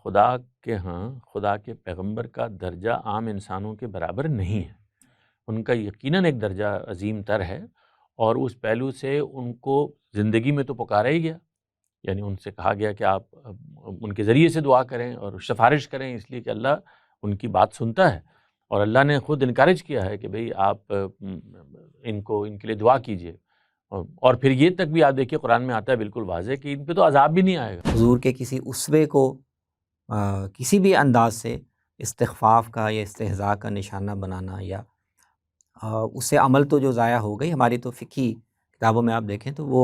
خدا کے ہاں خدا کے پیغمبر کا درجہ عام انسانوں کے برابر نہیں ہے، ان کا یقیناً ایک درجہ عظیم تر ہے، اور اس پہلو سے ان کو زندگی میں تو پکارا ہی گیا، یعنی ان سے کہا گیا کہ آپ ان کے ذریعے سے دعا کریں اور سفارش کریں، اس لیے کہ اللہ ان کی بات سنتا ہے، اور اللہ نے خود انکریج کیا ہے کہ بھئی آپ ان کے لیے دعا کیجئے، اور پھر یہ تک بھی آپ دیکھیے قرآن میں آتا ہے بالکل واضح کہ ان پہ تو عذاب بھی نہیں آئے گا۔ حضور کے کسی اسوے کو کسی بھی انداز سے استخفاف کا یا استہزاء کا نشانہ بنانا، یا اس سے عمل تو جو ضائع ہو گئی، ہماری تو فقہی کتابوں میں آپ دیکھیں تو وہ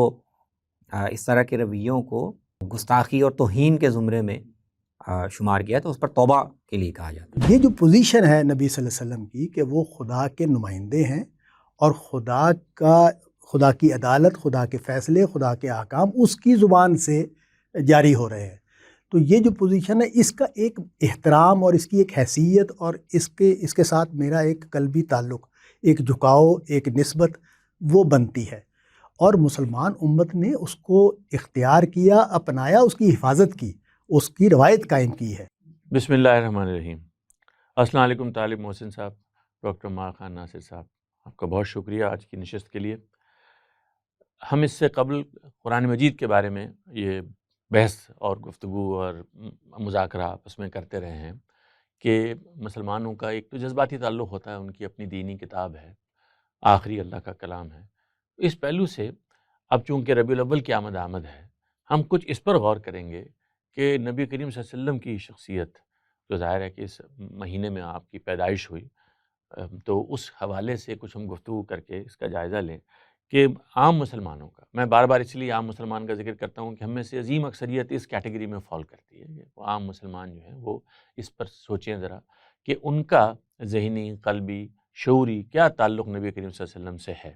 اس طرح کے رویوں کو گستاخی اور توہین کے زمرے میں شمار کیا، تو اس پر توبہ کے لیے کہا جاتا ہے۔ یہ جو پوزیشن ہے نبی صلی اللہ علیہ وسلم کی کہ وہ خدا کے نمائندے ہیں، اور خدا کی عدالت، خدا کے فیصلے، خدا کے احکام اس کی زبان سے جاری ہو رہے ہیں، تو یہ جو پوزیشن ہے اس کا ایک احترام اور اس کی ایک حیثیت اور اس کے ساتھ میرا ایک قلبی تعلق، ایک جھکاؤ، ایک نسبت وہ بنتی ہے، اور مسلمان امت نے اس کو اختیار کیا، اپنایا، اس کی حفاظت کی، اس کی روایت قائم کی ہے۔ بسم اللہ الرحمن الرحیم۔ السلام علیکم طالب محسن صاحب، ڈاکٹر ماہ خان ناصر صاحب، آپ کا بہت شکریہ آج کی نشست کے لیے۔ ہم اس سے قبل قرآن مجید کے بارے میں یہ بحث اور گفتگو اور مذاکرہ آپس میں کرتے رہے ہیں کہ مسلمانوں کا ایک تو جذباتی تعلق ہوتا ہے، ان کی اپنی دینی کتاب ہے، آخری اللہ کا کلام ہے۔ اس پہلو سے اب چونکہ ربیع الاول کی آمد ہے، ہم کچھ اس پر غور کریں گے کہ نبی کریم صلی اللہ علیہ وسلم کی شخصیت، جو ظاہر ہے کہ اس مہینے میں آپ کی پیدائش ہوئی، تو اس حوالے سے کچھ ہم گفتگو کر کے اس کا جائزہ لیں کہ عام مسلمانوں کا، میں بار بار اس لیے عام مسلمان کا ذکر کرتا ہوں کہ ہم میں سے عظیم اکثریت اس کیٹیگری میں فال کرتی ہے، وہ عام مسلمان جو ہیں وہ اس پر سوچیں ذرا کہ ان کا ذہنی، قلبی، شعوری کیا تعلق نبی کریم صلی اللہ علیہ وسلم سے ہے۔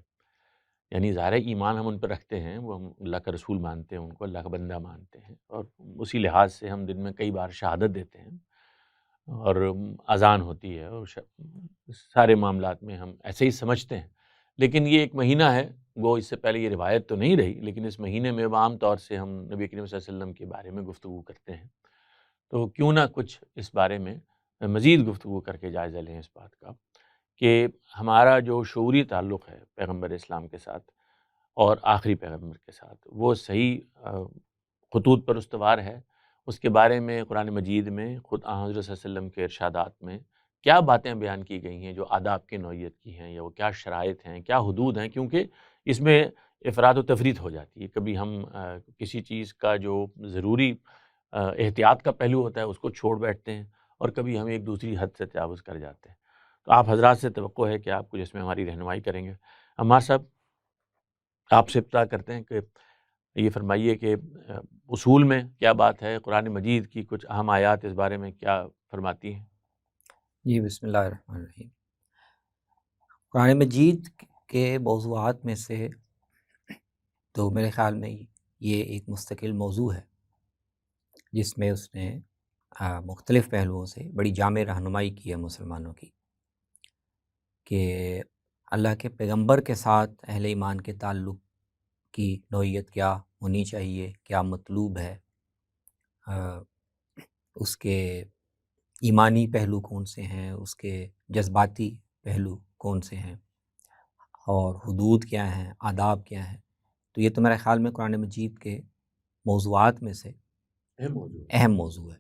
یعنی ظاہر ایمان ہم ان پر رکھتے ہیں، وہ ہم اللہ کا رسول مانتے ہیں، ان کو اللہ کا بندہ مانتے ہیں، اور اسی لحاظ سے ہم دن میں کئی بار شہادت دیتے ہیں اور اذان ہوتی ہے، اور سارے معاملات میں ہم ایسے ہی سمجھتے ہیں۔ لیکن یہ ایک مہینہ ہے، وہ اس سے پہلے یہ روایت تو نہیں رہی، لیکن اس مہینے میں عام طور سے ہم نبی کریم صلی اللہ علیہ وسلم کے بارے میں گفتگو کرتے ہیں، تو کیوں نہ کچھ اس بارے میں مزید گفتگو کر کے جائزہ لیں اس بات کا کہ ہمارا جو شعوری تعلق ہے پیغمبر اسلام کے ساتھ اور آخری پیغمبر کے ساتھ، وہ صحیح خطوط پر استوار ہے۔ اس کے بارے میں قرآن مجید میں خود حضرت صلی اللہ علیہ وسلم کے ارشادات میں کیا باتیں بیان کی گئی ہیں جو آداب کی نوعیت کی ہیں، یا وہ کیا شرائط ہیں، کیا حدود ہیں، کیونکہ اس میں افراد و تفریط ہو جاتی ہے۔ کبھی ہم کسی چیز کا جو ضروری احتیاط کا پہلو ہوتا ہے اس کو چھوڑ بیٹھتے ہیں، اور کبھی ہم ایک دوسری حد سے تجاوز کر جاتے ہیں۔ تو آپ حضرات سے توقع ہے کہ آپ کچھ اس میں ہماری رہنمائی کریں گے۔ عمار صاحب، آپ سے ابتدا کرتے ہیں کہ یہ فرمائیے کہ اصول میں کیا بات ہے، قرآن مجید کی کچھ اہم آیات اس بارے میں کیا فرماتی ہیں؟ جی، بسم اللہ الرحمن الرحیم۔ قرآن مجید کے موضوعات میں سے تو میرے خیال میں یہ ایک مستقل موضوع ہے جس میں اس نے مختلف پہلوؤں سے بڑی جامع رہنمائی کی ہے مسلمانوں کی، کہ اللہ کے پیغمبر کے ساتھ اہل ایمان کے تعلق کی نوعیت کیا ہونی چاہیے، کیا مطلوب ہے، اس کے ایمانی پہلو کون سے ہیں، اس کے جذباتی پہلو کون سے ہیں، اور حدود کیا ہیں، آداب کیا ہیں۔ تو یہ تو میرے خیال میں قرآن مجید کے موضوعات میں سے اہم موضوع ہے،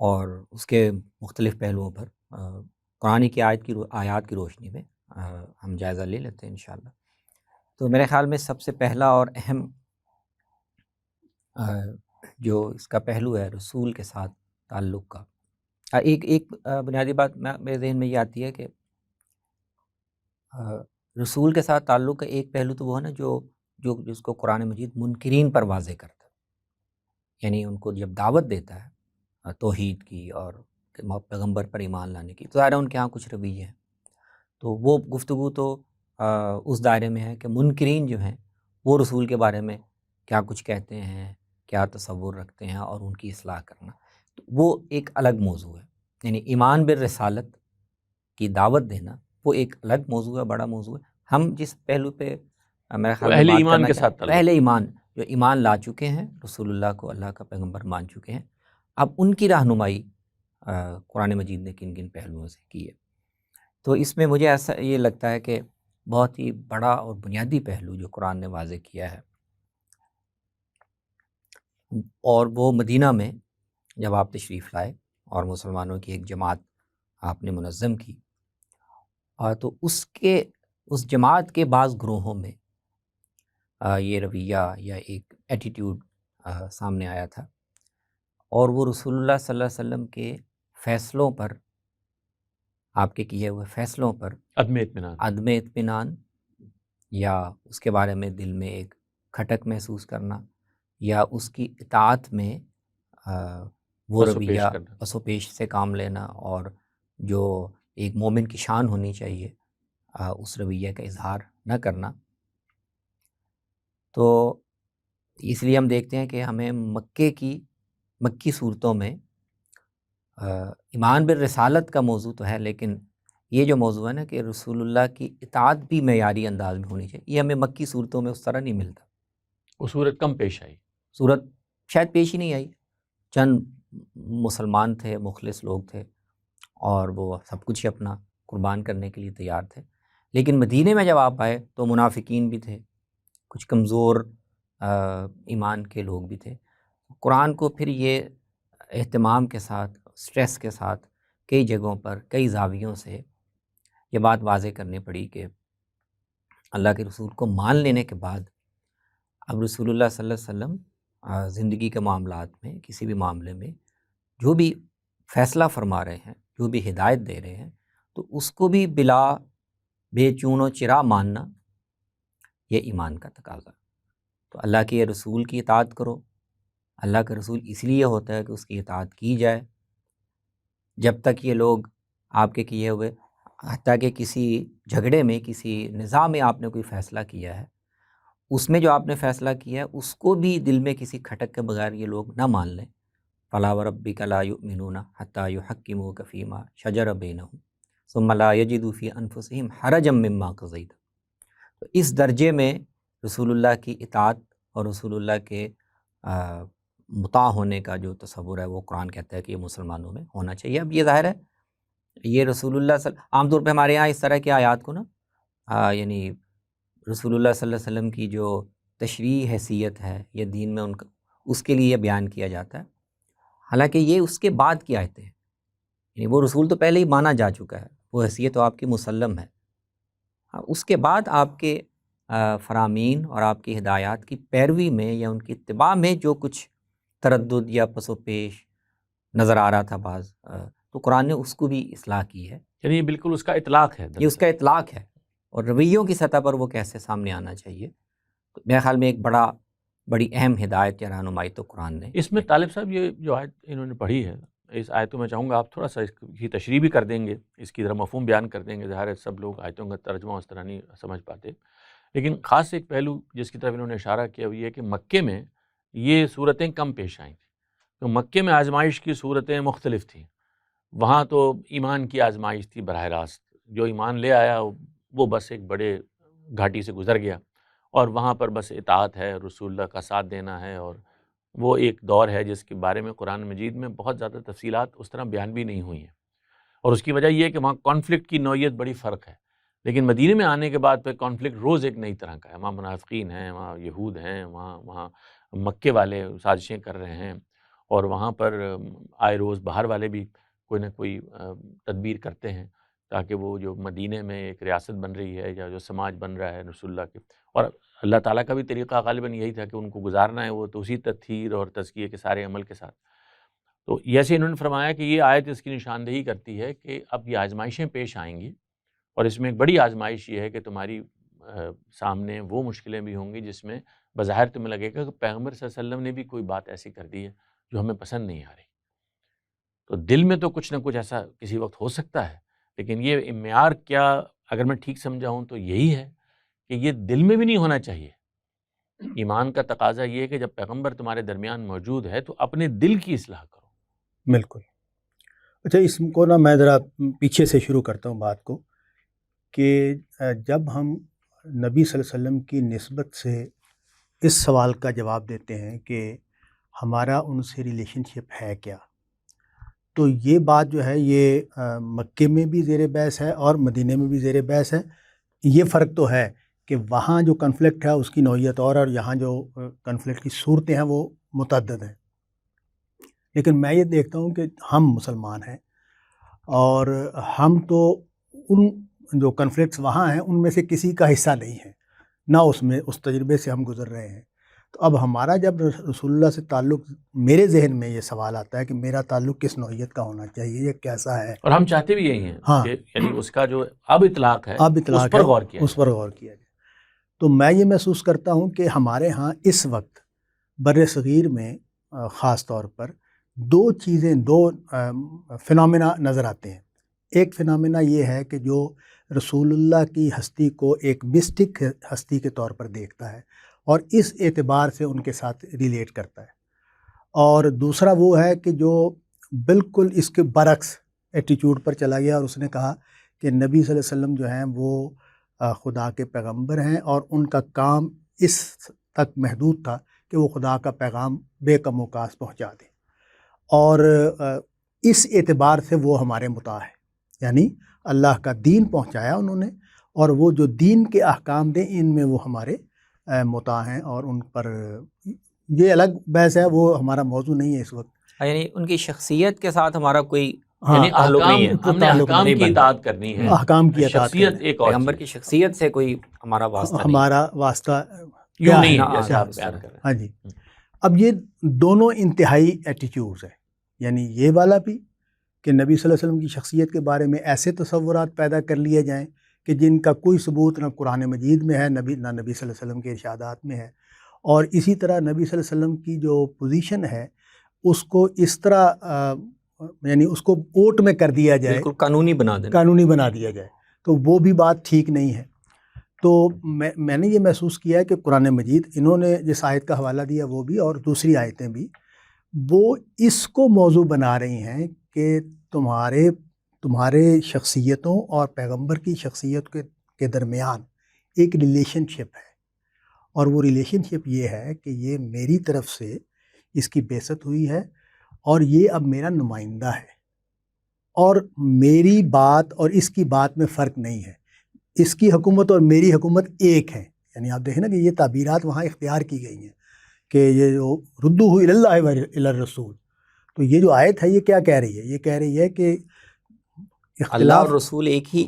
اور اس کے مختلف پہلوؤں پر قرآن کی آیات کی روشنی میں ہم جائزہ لے لیتے ہیں انشاءاللہ۔ تو میرے خیال میں سب سے پہلا اور اہم جو اس کا پہلو ہے رسول کے ساتھ تعلق کا، ایک بنیادی بات میرے ذہن میں یہ آتی ہے کہ رسول کے ساتھ تعلق کا ایک پہلو تو وہ ہے نا جو جس کو قرآن مجید منکرین پر واضح کرتا ہے، یعنی ان کو جب دعوت دیتا ہے توحید کی اور پیغمبر پر ایمان لانے کی، تو ظاہر ہے ان کے ہاں کچھ رویے ہیں، تو وہ گفتگو تو اس دائرے میں ہے کہ منکرین جو ہیں وہ رسول کے بارے میں کیا کچھ کہتے ہیں، کیا تصور رکھتے ہیں، اور ان کی اصلاح کرنا، تو وہ ایک الگ موضوع ہے۔ یعنی ایمان بالرسالت کی دعوت دینا وہ ایک الگ موضوع ہے، بڑا موضوع ہے۔ ہم جس پہلو پہ میرا خیال اہل میں بات ایمان کرنا کے ساتھ تعلق، اہل ایمان جو ایمان لا چکے ہیں، رسول اللہ کو اللہ کا پیغمبر مان چکے ہیں، اب ان کی رہنمائی قرآن مجید نے کن کن پہلوؤں سے کی ہے. تو اس میں مجھے ایسا یہ لگتا ہے کہ بہت ہی بڑا اور بنیادی پہلو جو قرآن نے واضح کیا ہے، اور وہ مدینہ میں جب آپ تشریف لائے اور مسلمانوں کی ایک جماعت آپ نے منظم کی، اور تو اس جماعت کے بعض گروہوں میں یہ رویہ یا ایک ایٹیٹیوڈ سامنے آیا تھا، اور وہ رسول اللہ صلی اللہ علیہ وسلم کے فیصلوں پر، آپ کے کیے ہوئے فیصلوں پر عدم اطمینان یا اس کے بارے میں دل میں ایک کھٹک محسوس کرنا، یا اس کی اطاعت میں وہ رویہ پس و پیش سے کام لینا، اور جو ایک مومن کی شان ہونی چاہیے اس رویہ کا اظہار نہ کرنا. تو اس لیے ہم دیکھتے ہیں کہ ہمیں مکی صورتوں میں ایمان بالرسالت کا موضوع تو ہے، لیکن یہ جو موضوع ہے نا کہ رسول اللہ کی اطاعت بھی معیاری انداز میں ہونی چاہیے، یہ ہمیں مکی صورتوں میں اس طرح نہیں ملتا. وہ صورت کم پیش آئی، صورت شاید پیش ہی نہیں آئی. چند مسلمان تھے، مخلص لوگ تھے، اور وہ سب کچھ ہی اپنا قربان کرنے کے لیے تیار تھے. لیکن مدینے میں جب آپ آئے تو منافقین بھی تھے، کچھ کمزور ایمان کے لوگ بھی تھے. قرآن کو پھر یہ اہتمام کے ساتھ، سٹریس کے ساتھ، کئی جگہوں پر کئی زاویوں سے یہ بات واضح کرنی پڑی کہ اللہ کے رسول کو مان لینے کے بعد اب رسول اللہ صلی اللہ علیہ وسلم زندگی کے معاملات میں، کسی بھی معاملے میں جو بھی فیصلہ فرما رہے ہیں، جو بھی ہدایت دے رہے ہیں، تو اس کو بھی بلا بے چون و چرا ماننا یہ ایمان کا تقاضا. تو اللہ کے رسول کی اطاعت کرو. اللہ کا رسول اس لیے ہوتا ہے کہ اس کی اطاعت کی جائے. جب تک یہ لوگ آپ کے کیے ہوئے، حتیٰ کہ کسی جھگڑے میں، کسی نظام میں آپ نے کوئی فیصلہ کیا ہے، اس میں جو آپ نے فیصلہ کیا ہے اس کو بھی دل میں کسی کھٹک کے بغیر یہ لوگ نہ مان لیں. فَلَا وَرَبِّكَ لَا يُؤْمِنُونَ حَتَّى يُحَكِّمُوكَ فِي مَا شَجَرَ بَيْنَهُمْ ثُمَّ لَا يَجِدُوا فِي أَنفُسِهِمْ حَرَجًا مِّمَّا قَضَيْتَ. تو اس درجے میں رسول اللہ کی اطاعت اور رسول اللہ کے مطاع ہونے کا جو تصور ہے وہ قرآن کہتا ہے کہ یہ مسلمانوں میں ہونا چاہیے. اب یہ ظاہر ہے یہ رسول اللہ عام طور پہ ہمارے یہاں اس طرح کی آیات کو نا یعنی رسول اللہ صلی اللہ علیہ وسلم کی جو تشریعی حیثیت ہے یہ دین میں ان کا، اس کے لیے بیان کیا جاتا ہے. حالانکہ یہ اس کے بعد کی آیتیں ہیں، یعنی وہ رسول تو پہلے ہی مانا جا چکا ہے، وہ حیثیت تو آپ کی مسلم ہے. اس کے بعد آپ کے فرامین اور آپ کی ہدایات کی پیروی میں یا ان کی اتباع میں جو کچھ تردد یا پس و پیش نظر آ رہا تھا بعض، تو قرآن نے اس کو بھی اصلاح کی ہے. یعنی یہ بالکل اس کا اطلاق ہے، یہ اس کا اطلاق ہے، اور رویوں کی سطح پر وہ کیسے سامنے آنا چاہیے. تو میرے خیال میں ایک بڑی اہم ہدایت یا رہنمائی تو قرآن نے اس میں. طالب صاحب یہ جو آیت انہوں نے پڑھی ہے، اس آیتوں میں چاہوں گا آپ تھوڑا سا اس کی تشریح بھی کر دیں گے، اس کی ذرا مفہوم بیان کر دیں گے. ظاہر ہے سب لوگ آیتوں کا ترجمہ اس طرح نہیں سمجھ پاتے، لیکن خاص ایک پہلو جس کی طرف انہوں نے اشارہ کیا وہ یہ کہ مکے میں یہ صورتیں کم پیش آئیں تھیں. تو مکے میں آزمائش کی صورتیں مختلف تھیں. وہاں تو ایمان کی آزمائش تھی براہ راست، جو ایمان لے آیا وہ بس ایک بڑے گھاٹی سے گزر گیا، اور وہاں پر بس اطاعت ہے، رسول اللہ کا ساتھ دینا ہے. اور وہ ایک دور ہے جس کے بارے میں قرآن مجید میں بہت زیادہ تفصیلات اس طرح بیان بھی نہیں ہوئی ہیں، اور اس کی وجہ یہ ہے کہ وہاں کانفلکٹ کی نوعیت بڑی فرق ہے. لیکن مدینے میں آنے کے بعد پہ کانفلکٹ روز ایک نئی طرح کا ہے. وہاں منافقین ہیں، وہاں یہود ہیں، وہاں مکے والے سازشیں کر رہے ہیں، اور وہاں پر آئے روز باہر والے بھی کوئی نہ کوئی تدبیر کرتے ہیں تاکہ وہ جو مدینے میں ایک ریاست بن رہی ہے یا جو سماج بن رہا ہے رسول اللہ کے، اور اللہ تعالیٰ کا بھی طریقہ غالباً یہی تھا کہ ان کو گزارنا ہے وہ تو اسی تطہیر اور تزکیے کے سارے عمل کے ساتھ. تو جیسے انہوں نے فرمایا کہ یہ آیت اس کی نشاندہی کرتی ہے کہ اب یہ آزمائشیں پیش آئیں گی، اور اس میں ایک بڑی آزمائش یہ ہے کہ تمہاری سامنے وہ مشکلیں بھی ہوں گی جس میں بظاہر تمہیں لگے گا کہ پیغمبر صلی اللہ علیہ وسلم نے بھی کوئی بات ایسی کر دی ہے جو ہمیں پسند نہیں آ رہی. تو دل میں تو کچھ نہ کچھ ایسا کسی وقت ہو سکتا ہے، لیکن یہ معیار کیا، اگر میں ٹھیک سمجھا ہوں تو یہی ہے کہ یہ دل میں بھی نہیں ہونا چاہیے. ایمان کا تقاضا یہ ہے کہ جب پیغمبر تمہارے درمیان موجود ہے تو اپنے دل کی اصلاح کرو. بالکل. اچھا، اس کو نا میں ذرا پیچھے سے شروع کرتا ہوں بات کو، کہ جب ہم نبی صلی اللہ علیہ وسلم کی نسبت سے اس سوال کا جواب دیتے ہیں کہ ہمارا ان سے ریلیشن شپ ہے کیا. تو یہ بات جو ہے یہ مکے میں بھی زیر بحث ہے اور مدینے میں بھی زیر بحث ہے. یہ فرق تو ہے کہ وہاں جو کنفلکٹ ہے اس کی نوعیت اور یہاں جو کنفلکٹ کی صورتیں ہیں وہ متعدد ہیں. لیکن میں یہ دیکھتا ہوں کہ ہم مسلمان ہیں اور ہم تو ان جو کنفلکٹس وہاں ہیں ان میں سے کسی کا حصہ نہیں ہیں، نہ اس تجربے سے ہم گزر رہے ہیں. تو اب ہمارا جب رسول اللہ سے تعلق، میرے ذہن میں یہ سوال آتا ہے کہ میرا تعلق کس نوعیت کا ہونا چاہیے، یہ کیسا ہے. اور ہم چاہتے بھی یہی ہیں ہاں، کہ یعنی اس کا جو اب اطلاق ہے اس پر غور کیا اس پر غور کیا جائے. تو میں یہ محسوس کرتا ہوں کہ ہمارے ہاں اس وقت بر صغیر میں خاص طور پر دو فنامنا نظر آتے ہیں. ایک فنامنا یہ ہے کہ جو رسول اللہ کی ہستی کو ایک مسٹک ہستی کے طور پر دیکھتا ہے اور اس اعتبار سے ان کے ساتھ ریلیٹ کرتا ہے. اور دوسرا وہ ہے کہ جو بالکل اس کے برعکس ایٹیچیوڈ پر چلا گیا اور اس نے کہا کہ نبی صلی اللہ علیہ وسلم جو ہیں وہ خدا کے پیغمبر ہیں اور ان کا کام اس تک محدود تھا کہ وہ خدا کا پیغام بے کم و کاس پہنچا دیں. اور اس اعتبار سے وہ ہمارے مطاع ہیں، یعنی اللہ کا دین پہنچایا انہوں نے، اور وہ جو دین کے احکام دیں ان میں وہ ہمارے مطاع ہیں. اور ان پر یہ الگ بحث ہے، وہ ہمارا موضوع نہیں ہے اس وقت. یعنی ان کی شخصیت کے ساتھ ہمارا کوئی یعنی تعلق نہیں ہے، ہم نے احکام کی اطاعت کرنی ہے، احکام کی اطاعت شخصیت ایک اور پیغمبر کی شخصیت سے کوئی ہمارا واسطہ نہیں. ہمارا واسطہ یوں نہیں ہے، جیسے آپ بیان کر رہے ہیں. ہاں جی. اب یہ دونوں انتہائی ایٹیٹیوڈز ہیں، یعنی یہ والا بھی کہ نبی صلی اللہ علیہ وسلم کی شخصیت کے بارے میں ایسے تصورات پیدا کر لیے جائیں کہ جن کا کوئی ثبوت نہ قرآن مجید میں ہے نہ نبی صلی اللہ علیہ وسلم کے ارشادات میں ہے. اور اسی طرح نبی صلی اللہ علیہ وسلم کی جو پوزیشن ہے اس کو اس طرح یعنی اس کو اوٹ میں کر دیا جائے، بالکل قانونی بنا دیا جائے، تو وہ بھی بات ٹھیک نہیں ہے. تو میں نے یہ محسوس کیا ہے کہ قرآن مجید، انہوں نے جس آیت کا حوالہ دیا وہ بھی اور دوسری آیتیں بھی، وہ اس کو موضوع بنا رہی ہیں کہ تمہارے شخصیتوں اور پیغمبر کی شخصیت کے درمیان ایک ریلیشن شپ ہے، اور وہ ریلیشن شپ یہ ہے کہ یہ میری طرف سے اس کی بعثت ہوئی ہے اور یہ اب میرا نمائندہ ہے، اور میری بات اور اس کی بات میں فرق نہیں ہے. اس کی حکومت اور میری حکومت ایک ہے. یعنی آپ دیکھیں نا کہ یہ تعبیرات وہاں اختیار کی گئی ہیں کہ یہ جو ردوہ الی اللہ و الی الرسول. تو یہ جو آیت ہے یہ کیا کہہ رہی ہے؟ یہ کہہ رہی ہے کہ اللہ اور رسول ایک ہی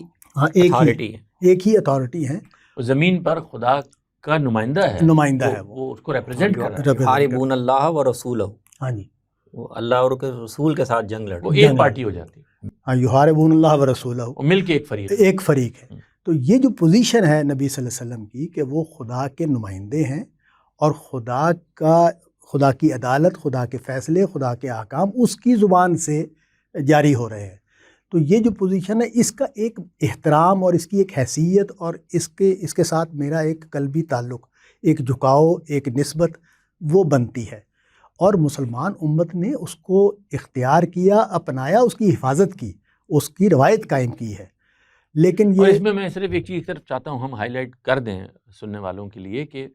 اتھارٹی ہیں. زمین پر خدا کا نمائندہ ہے، وہ اس کو ریپرزینٹ کر رہا ہے. حاربون اللہ و رسولہ. ہاں جی، وہ اللہ اور کے رسول کے ساتھ جنگ لڑ، وہ ایک پارٹی ہو جاتی ہے. ہاں، یحاربون اللہ و رسولہ، مل کے ایک فریق ہے. تو یہ جو پوزیشن ہے نبی صلی اللہ علیہ وسلم کی کہ وہ خدا کے نمائندے ہیں اور خدا کی عدالت، خدا کے فیصلے، خدا کے احکام اس کی زبان سے جاری ہو رہے ہیں. تو یہ جو پوزیشن ہے اس کا ایک احترام اور اس کی ایک حیثیت اور اس کے ساتھ میرا ایک قلبی تعلق، ایک جھکاؤ، ایک نسبت وہ بنتی ہے. اور مسلمان امت نے اس کو اختیار کیا، اپنایا، اس کی حفاظت کی، اس کی روایت قائم کی ہے. لیکن اور اس میں صرف ایک چیز چاہتا ہوں ہم ہائی لائٹ کر دیں سننے والوں کے لیے کہ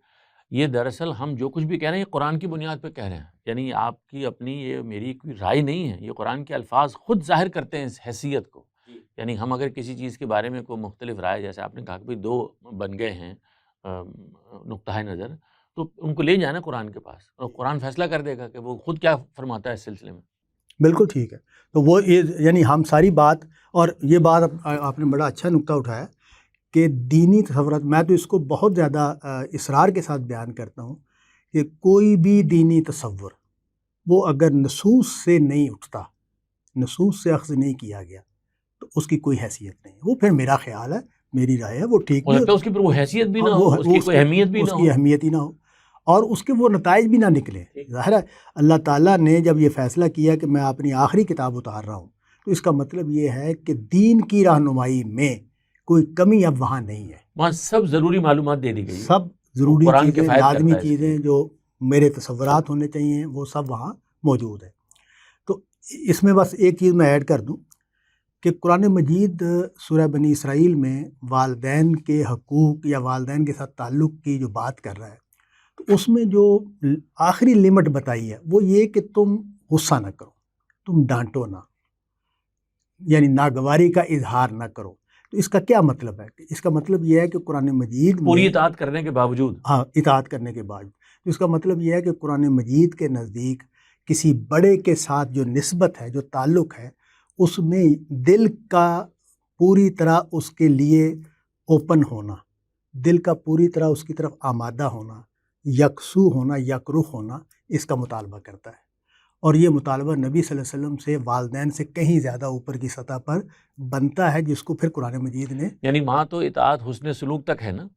یہ دراصل ہم جو کچھ بھی کہہ رہے ہیں یہ قرآن کی بنیاد پہ کہہ رہے ہیں. یعنی آپ کی اپنی، یہ میری کوئی رائے نہیں ہے، یہ قرآن کے الفاظ خود ظاہر کرتے ہیں اس حیثیت کو. یعنی ہم اگر کسی چیز کے بارے میں کوئی مختلف رائے، جیسے آپ نے کہا کہ بھائی دو بن گئے ہیں نقطۂ نظر، تو ان کو لے جانا قرآن کے پاس اور قرآن فیصلہ کر دے گا کہ وہ خود کیا فرماتا ہے اس سلسلے میں. بالکل ٹھیک ہے. تو وہ یعنی ہم ساری بات، اور یہ بات آپ نے بڑا اچھا نقطہ اٹھایا کہ دینی تصورات، میں تو اس کو بہت زیادہ اصرار کے ساتھ بیان کرتا ہوں کہ کوئی بھی دینی تصور وہ اگر نصوص سے نہیں اٹھتا، نصوص سے اخذ نہیں کیا گیا تو اس کی کوئی حیثیت نہیں. وہ پھر میرا خیال ہے، میری رائے ہے، وہ ٹھیک ہے. اس کی پھر وہ حیثیت بھی نہ ہو، اس کی کوئی اہمیت بھی نہ ہو، اس کی اہمیت ہی نہ ہو، اور اس کے وہ نتائج بھی نہ نکلے. ظاہر ہے اللہ تعالیٰ نے جب یہ فیصلہ کیا کہ میں اپنی آخری کتاب اتار رہا ہوں تو اس کا مطلب یہ ہے کہ دین کی رہنمائی میں کوئی کمی اب وہاں نہیں ہے. وہاں سب ضروری معلومات دے دی گئی، سب ضروری چیزیں، لازمی چیزیں جو میرے تصورات ہونے چاہیے وہ سب وہاں موجود ہے. تو اس میں بس ایک چیز میں ایڈ کر دوں کہ قرآن مجید سورہ بنی اسرائیل میں والدین کے حقوق یا والدین کے ساتھ تعلق کی جو بات کر رہا ہے، تو اس میں جو آخری لمٹ بتائی ہے وہ یہ کہ تم غصہ نہ کرو، تم ڈانٹو نہ، یعنی ناگواری کا اظہار نہ کرو۔ تو اس کا کیا مطلب ہے؟ اس کا مطلب یہ ہے کہ قرآن مجید پوری میں اطاعت کرنے کے باوجود، ہاں اطاعت کرنے کے بعد، تو اس کا مطلب یہ ہے کہ قرآن مجید کے نزدیک کسی بڑے کے ساتھ جو نسبت ہے، جو تعلق ہے، اس میں دل کا پوری طرح اس کے لیے اوپن ہونا، دل کا پوری طرح اس کی طرف آمادہ ہونا، یکسو ہونا، یکرخ ہونا، اس کا مطالبہ کرتا ہے۔ اور یہ مطالبہ نبی صلی اللہ علیہ وسلم سے، والدین سے کہیں زیادہ اوپر کی سطح پر بنتا ہے، جس کو پھر قرآن مجید نے، یعنی وہاں تو اطاعت حسن سلوک تک ہے نا،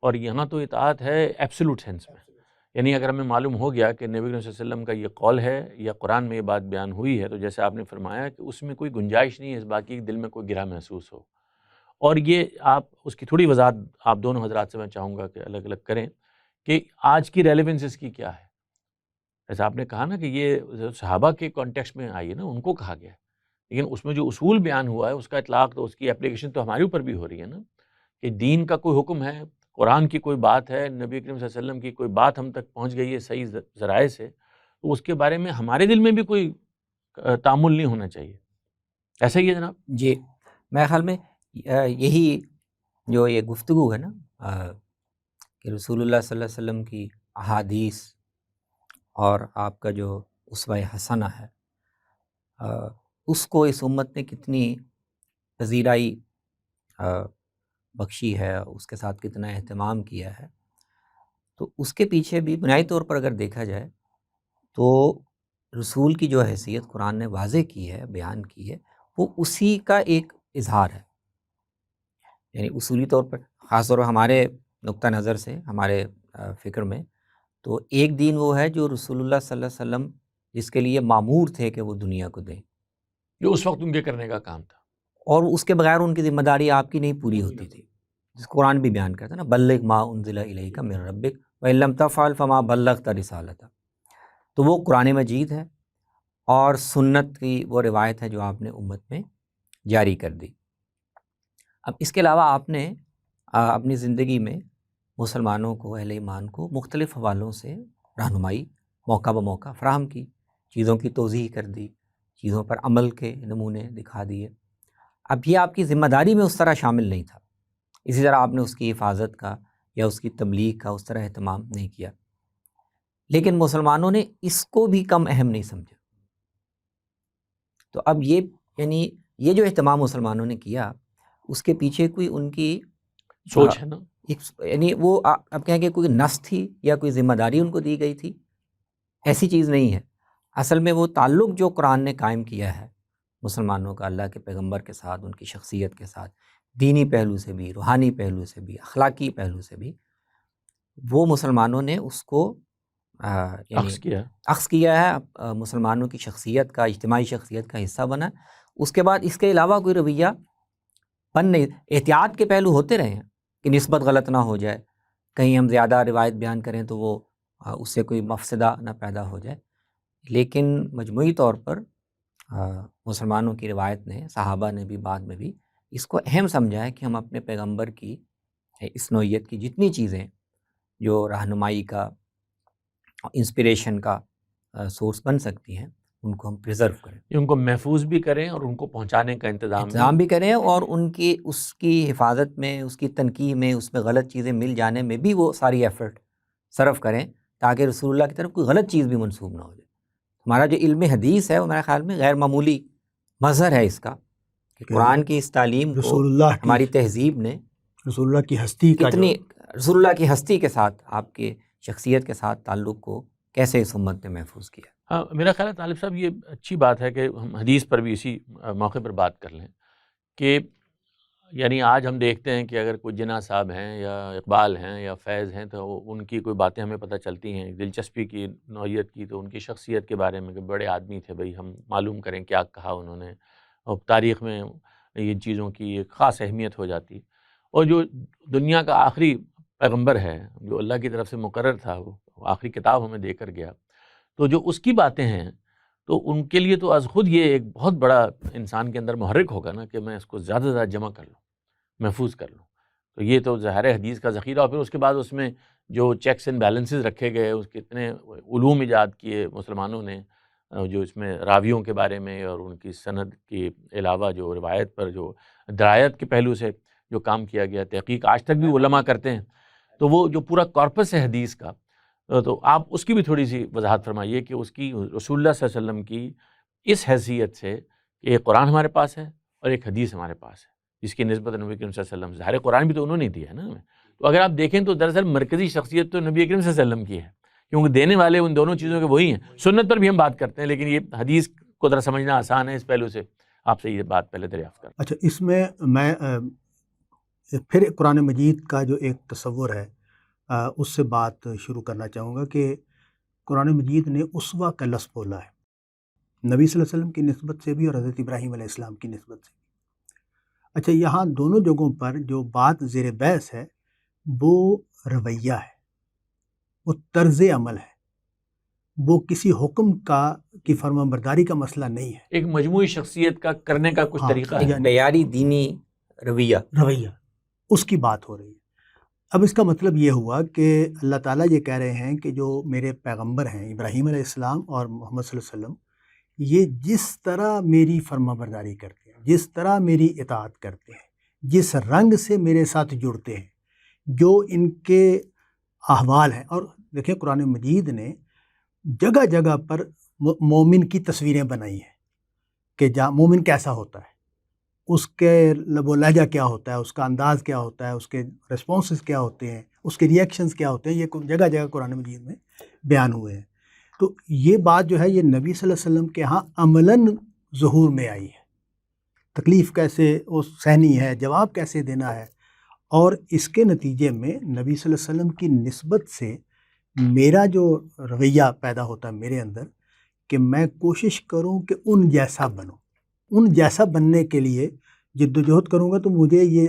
اور یہاں تو اطاعت ہے ایبسولوٹ سینس میں۔ یعنی اگر ہمیں معلوم ہو گیا کہ نبی صلی اللہ علیہ وسلم کا یہ قول ہے یا قرآن میں یہ بات بیان ہوئی ہے، تو جیسے آپ نے فرمایا کہ اس میں کوئی گنجائش نہیں ہے اس بات کی کہ دل میں کوئی گرہ محسوس ہو۔ اور یہ آپ اس کی تھوڑی وضاحت آپ دونوں حضرات سے میں چاہوں گا کہ الگ الگ کریں کہ آج کی ریلیونس اس کی کیا ہے۔ جیسے آپ نے کہا نا کہ یہ صحابہ کے کانٹیکسٹ میں آئی ہے نا، ان کو کہا گیا ہے، لیکن اس میں جو اصول بیان ہوا ہے اس کا اطلاق تو اس کی اپلیکیشن تو ہمارے اوپر بھی ہو رہی ہے نا، کہ دین کا کوئی حکم ہے، قرآن کی کوئی بات ہے، نبی کریم صلی اللہ علیہ وسلم کی کوئی بات ہم تک پہنچ گئی ہے صحیح ذرائع سے، تو اس کے بارے میں ہمارے دل میں بھی کوئی تعامل نہیں ہونا چاہیے۔ ایسا ہی ہے جناب؟ جی، میرے خیال میں یہی جو یہ گفتگو ہے نا کہ رسول اللہ صلی اللہ علیہ وسلم کی احادیث اور آپ کا جو اسوہ حسنہ ہے، اس کو اس امت نے کتنی پذیرائی بخشی ہے، اس کے ساتھ کتنا اہتمام کیا ہے، تو اس کے پیچھے بھی بنیادی طور پر اگر دیکھا جائے تو رسول کی جو حیثیت قرآن نے واضح کی ہے، بیان کی ہے، وہ اسی کا ایک اظہار ہے۔ یعنی اصولی طور پر، خاص طور پر ہمارے نقطہ نظر سے، ہمارے فکر میں، تو ایک دین وہ ہے جو رسول اللہ صلی اللہ علیہ وسلم جس کے لیے مامور تھے کہ وہ دنیا کو دیں، جو اس وقت ان کے کرنے کا کام تھا، اور اس کے بغیر ان کی ذمہ داری آپ کی نہیں پوری ہوتی تھی، جس کو قرآن بھی بیان کرتا ہے نا، بلغ ما انزل الیک من ربک وان لم تفعل فما بلغت رسالتہ۔ تو وہ قرآن مجید ہے اور سنت کی وہ روایت ہے جو آپ نے امت میں جاری کر دی۔ اب اس کے علاوہ آپ نے اپنی زندگی میں مسلمانوں کو، اہل ایمان کو مختلف حوالوں سے رہنمائی موقع بہ موقع فراہم کی، چیزوں کی توضیح کر دی، چیزوں پر عمل کے نمونے دکھا دیے۔ اب یہ آپ کی ذمہ داری میں اس طرح شامل نہیں تھا، اسی طرح آپ نے اس کی حفاظت کا یا اس کی تبلیغ کا اس طرح اہتمام نہیں کیا، لیکن مسلمانوں نے اس کو بھی کم اہم نہیں سمجھا۔ تو اب یہ یعنی یہ جو اہتمام مسلمانوں نے کیا، اس کے پیچھے کوئی ان کی سوچ ہے نا، یعنی وہ اب کہیں کہ کوئی نص تھی یا کوئی ذمہ داری ان کو دی گئی تھی، ایسی چیز نہیں ہے۔ اصل میں وہ تعلق جو قرآن نے قائم کیا ہے مسلمانوں کا اللہ کے پیغمبر کے ساتھ، ان کی شخصیت کے ساتھ، دینی پہلو سے بھی، روحانی پہلو سے بھی، اخلاقی پہلو سے بھی، وہ مسلمانوں نے اس کو اخذ کیا ہے، مسلمانوں کی شخصیت کا، اجتماعی شخصیت کا حصہ بنا۔ اس کے بعد اس کے علاوہ کوئی رویہ بن نہیں، احتیاط کے پہلو ہوتے رہے ہیں کہ نسبت غلط نہ ہو جائے، کہیں ہم زیادہ روایت بیان کریں تو وہ اس سے کوئی مفسدہ نہ پیدا ہو جائے، لیکن مجموعی طور پر مسلمانوں کی روایت نے، صحابہ نے بھی بعد میں بھی اس کو اہم سمجھا ہے کہ ہم اپنے پیغمبر کی اس نوعیت کی جتنی چیزیں جو رہنمائی کا، انسپریشن کا سورس بن سکتی ہیں، ان کو ہم پریزرو کریں، ان کو محفوظ بھی کریں اور ان کو پہنچانے کا انتظام بھی کریں، اور ان کی اس کی حفاظت میں، اس کی تنقیح میں، اس میں غلط چیزیں مل جانے میں بھی وہ ساری ایفرٹ صرف کریں، تاکہ رسول اللہ کی طرف کوئی غلط چیز بھی منسوب نہ ہو جائے۔ ہمارا جو علم حدیث ہے وہ میرے خیال میں غیر معمولی مظہر ہے اس کا، کہ قرآن کی اس تعلیم کو رسول اللہ ہماری تہذیب نے رسول اللہ کی ہستی کا کتنی، رسول اللہ کی ہستی کے ساتھ، آپ کے شخصیت کے ساتھ تعلق کو کیسے اس امت نے محفوظ کیا۔ ہاں، میرا خیال ہے طالب صاحب یہ اچھی بات ہے کہ ہم حدیث پر بھی اسی موقع پر بات کر لیں کہ یعنی آج ہم دیکھتے ہیں کہ اگر کوئی جناح صاحب ہیں یا اقبال ہیں یا فیض ہیں تو ان کی کوئی باتیں ہمیں پتہ چلتی ہیں دلچسپی کی نوعیت کی، تو ان کی شخصیت کے بارے میں کہ بڑے آدمی تھے بھئی، ہم معلوم کریں کیا کہا انہوں نے، اور تاریخ میں ان چیزوں کی ایک خاص اہمیت ہو جاتی۔ اور جو دنیا کا آخری پیغمبر ہے جو اللہ کی طرف سے مقرر تھا، وہ آخری کتاب ہمیں دے کر گیا، تو جو اس کی باتیں ہیں تو ان کے لیے تو از خود یہ ایک بہت بڑا انسان کے اندر محرک ہوگا نا کہ میں اس کو زیادہ سے زیادہ جمع کر لوں، محفوظ کر لوں۔ تو یہ تو ظاہر حدیث کا ذخیرہ، اور پھر اس کے بعد اس میں جو چیکس اینڈ بیلنسز رکھے گئے، اس کے اتنے علوم ایجاد کیے مسلمانوں نے، جو اس میں راویوں کے بارے میں اور ان کی سند کے علاوہ جو روایت پر جو درایت کے پہلو سے جو کام کیا گیا، تحقیق آج تک بھی علماء کرتے ہیں، تو وہ جو پورا کارپس ہے حدیث کا، تو آپ اس کی بھی تھوڑی سی وضاحت فرمائیے کہ اس کی رسول اللہ صلی اللہ علیہ وسلم کی اس حیثیت سے کہ ایک قرآن ہمارے پاس ہے اور ایک حدیث ہمارے پاس ہے، جس کی نسبت نبی کریم صلی اللہ علیہ وسلم سے، ظاہر قرآن بھی تو انہوں نے دیا ہے نا ہمیں، تو اگر آپ دیکھیں تو دراصل مرکزی شخصیت تو نبی کریم صلی اللہ علیہ وسلم کی ہے، کیونکہ دینے والے ان دونوں چیزوں کے وہی ہیں۔ سنت پر بھی ہم بات کرتے ہیں، لیکن یہ حدیث کو ذرا سمجھنا آسان ہے، اس پہلو سے آپ سے یہ بات پہلے دریافت کریں۔ اچھا، اس میں میں پھر قرآن مجید کا جو ایک تصور ہے اس سے بات شروع کرنا چاہوں گا کہ قرآن مجید نے اسوہ کا لفظ بولا ہے، نبی صلی اللہ علیہ وسلم کی نسبت سے بھی اور حضرت ابراہیم علیہ السلام کی نسبت سے بھی۔ اچھا، یہاں دونوں جگہوں پر جو بات زیر بحث ہے وہ رویہ ہے، وہ طرز عمل ہے، وہ کسی حکم کی فرما برداری کا مسئلہ نہیں ہے، ایک مجموعی شخصیت کا کرنے کا کچھ طریقہ ہے، ایک معیاری دینی رویہ اس کی بات ہو رہی ہے۔ اب اس کا مطلب یہ ہوا کہ اللہ تعالیٰ یہ کہہ رہے ہیں کہ جو میرے پیغمبر ہیں ابراہیم علیہ السلام اور محمد صلی اللہ علیہ وسلم، یہ جس طرح میری فرما برداری کرتے ہیں، جس طرح میری اطاعت کرتے ہیں، جس رنگ سے میرے ساتھ جڑتے ہیں، جو ان کے احوال ہیں، اور دیکھیں قرآن مجید نے جگہ جگہ پر مومن کی تصویریں بنائی ہیں کہ مومن کیسا ہوتا ہے، اس کے لب و لہجہ کیا ہوتا ہے، اس کا انداز کیا ہوتا ہے، اس کے رسپانسز کیا ہوتے ہیں، اس کے ریئیکشنز کیا ہوتے ہیں، یہ جگہ جگہ قرآن مجید میں بیان ہوئے ہیں۔ تو یہ بات جو ہے یہ نبی صلی اللہ علیہ وسلم کے ہاں عملاً ظہور میں آئی ہے، تکلیف کیسے وہ سہنی ہے، جواب کیسے دینا ہے، اور اس کے نتیجے میں نبی صلی اللہ علیہ وسلم کی نسبت سے میرا جو رویہ پیدا ہوتا ہے میرے اندر کہ میں کوشش کروں کہ ان جیسا بنوں، ان جیسا بننے کے لیے جد و جہد کروں گا، تو مجھے یہ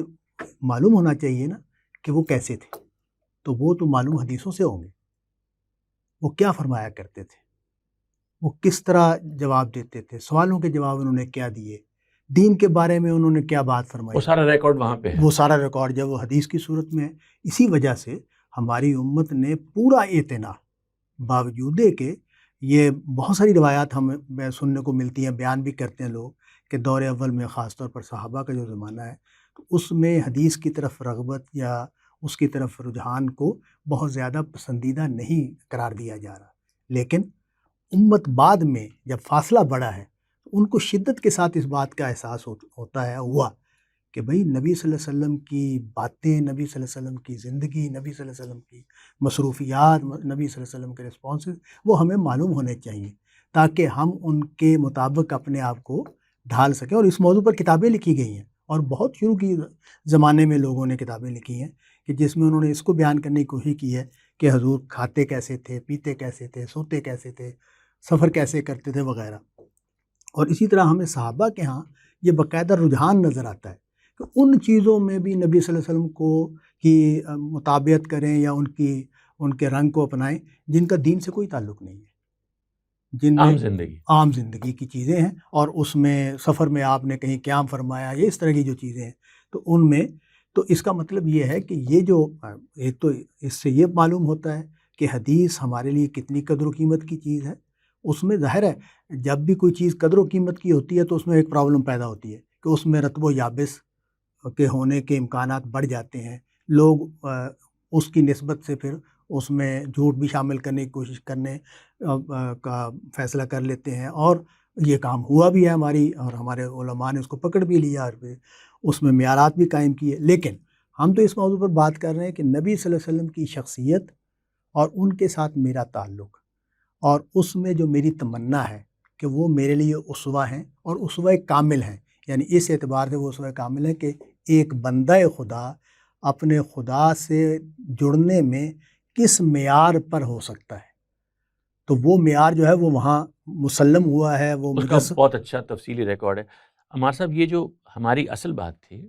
معلوم ہونا چاہیے نا کہ وہ کیسے تھے، تو وہ تو معلوم حدیثوں سے ہوں گے، وہ کیا فرمایا کرتے تھے، وہ کس طرح جواب دیتے تھے، سوالوں کے جواب انہوں نے کیا دیے، دین کے بارے میں انہوں نے کیا بات فرمائی، وہ سارا ریکارڈ وہاں پہ ہے، وہ سارا ریکارڈ جب وہ حدیث کی صورت میں ہے۔ اسی وجہ سے ہماری امت نے پورا اعتنا، باوجود کہ یہ بہت ساری روایات ہمیں سننے کو ملتی ہیں، بیان بھی کرتے ہیں لوگ کہ دور اول میں خاص طور پر صحابہ کا جو زمانہ ہے تو اس میں حدیث کی طرف رغبت یا اس کی طرف رجحان کو بہت زیادہ پسندیدہ نہیں قرار دیا جا رہا، لیکن امت بعد میں جب فاصلہ بڑھا ہے تو ان کو شدت کے ساتھ اس بات کا احساس ہوتا ہے ہوا کہ بھئی نبی صلی اللہ علیہ وسلم کی باتیں، نبی صلی اللہ علیہ وسلم کی زندگی، نبی صلی اللہ علیہ وسلم کی مصروفیات، نبی صلی اللہ علیہ وسلم کے رسپانسز وہ ہمیں معلوم ہونے چاہیے تاکہ ہم ان کے مطابق اپنے آپ کو ڈھال سکیں۔ اور اس موضوع پر کتابیں لکھی گئی ہیں، اور بہت شروع کی زمانے میں لوگوں نے کتابیں لکھی ہیں کہ جس میں انہوں نے اس کو بیان کرنے کی کوشش کی ہے کہ حضور کھاتے کیسے تھے، پیتے کیسے تھے، سوتے کیسے تھے، سفر کیسے کرتے تھے وغیرہ۔ اور اسی طرح ہمیں صحابہ کے ہاں یہ باقاعدہ رجحان نظر آتا ہے کہ ان چیزوں میں بھی نبی صلی اللہ علیہ وسلم کو کی مطابقت کریں یا ان کے رنگ کو اپنائیں جن کا دین سے کوئی تعلق نہیں ہے، جن میں عام زندگی کی چیزیں ہیں، اور اس میں سفر میں آپ نے کہیں قیام فرمایا، یہ اس طرح کی جو چیزیں ہیں تو ان میں تو اس کا مطلب یہ ہے کہ یہ جو ایک تو اس سے یہ معلوم ہوتا ہے کہ حدیث ہمارے لیے کتنی قدر و قیمت کی چیز ہے۔ اس میں ظاہر ہے جب بھی کوئی چیز قدر و قیمت کی ہوتی ہے تو اس میں ایک پرابلم پیدا ہوتی ہے کہ اس میں رطب و یابس کے ہونے کے امکانات بڑھ جاتے ہیں، لوگ اس کی نسبت سے پھر اس میں جھوٹ بھی شامل کرنے کی کوشش کرنے کا فیصلہ کر لیتے ہیں، اور یہ کام ہوا بھی ہے اور ہمارے علماء نے اس کو پکڑ بھی لیا اور پھر اس میں معیارات بھی قائم کیے۔ لیکن ہم تو اس موضوع پر بات کر رہے ہیں کہ نبی صلی اللہ علیہ وسلم کی شخصیت اور ان کے ساتھ میرا تعلق، اور اس میں جو میری تمنا ہے کہ وہ میرے لیے اسوہ ہیں اور اسوہ کامل ہیں، یعنی اس اعتبار سے وہ اسوہ کامل ہے کہ ایک بندہ خدا اپنے خدا سے جڑنے میں کس معیار پر ہو سکتا ہے، تو وہ معیار جو ہے وہ وہاں مسلم ہوا ہے، وہ اس کا بہت اچھا تفصیلی ریکارڈ ہے۔ عمار صاحب، یہ جو ہماری اصل بات تھی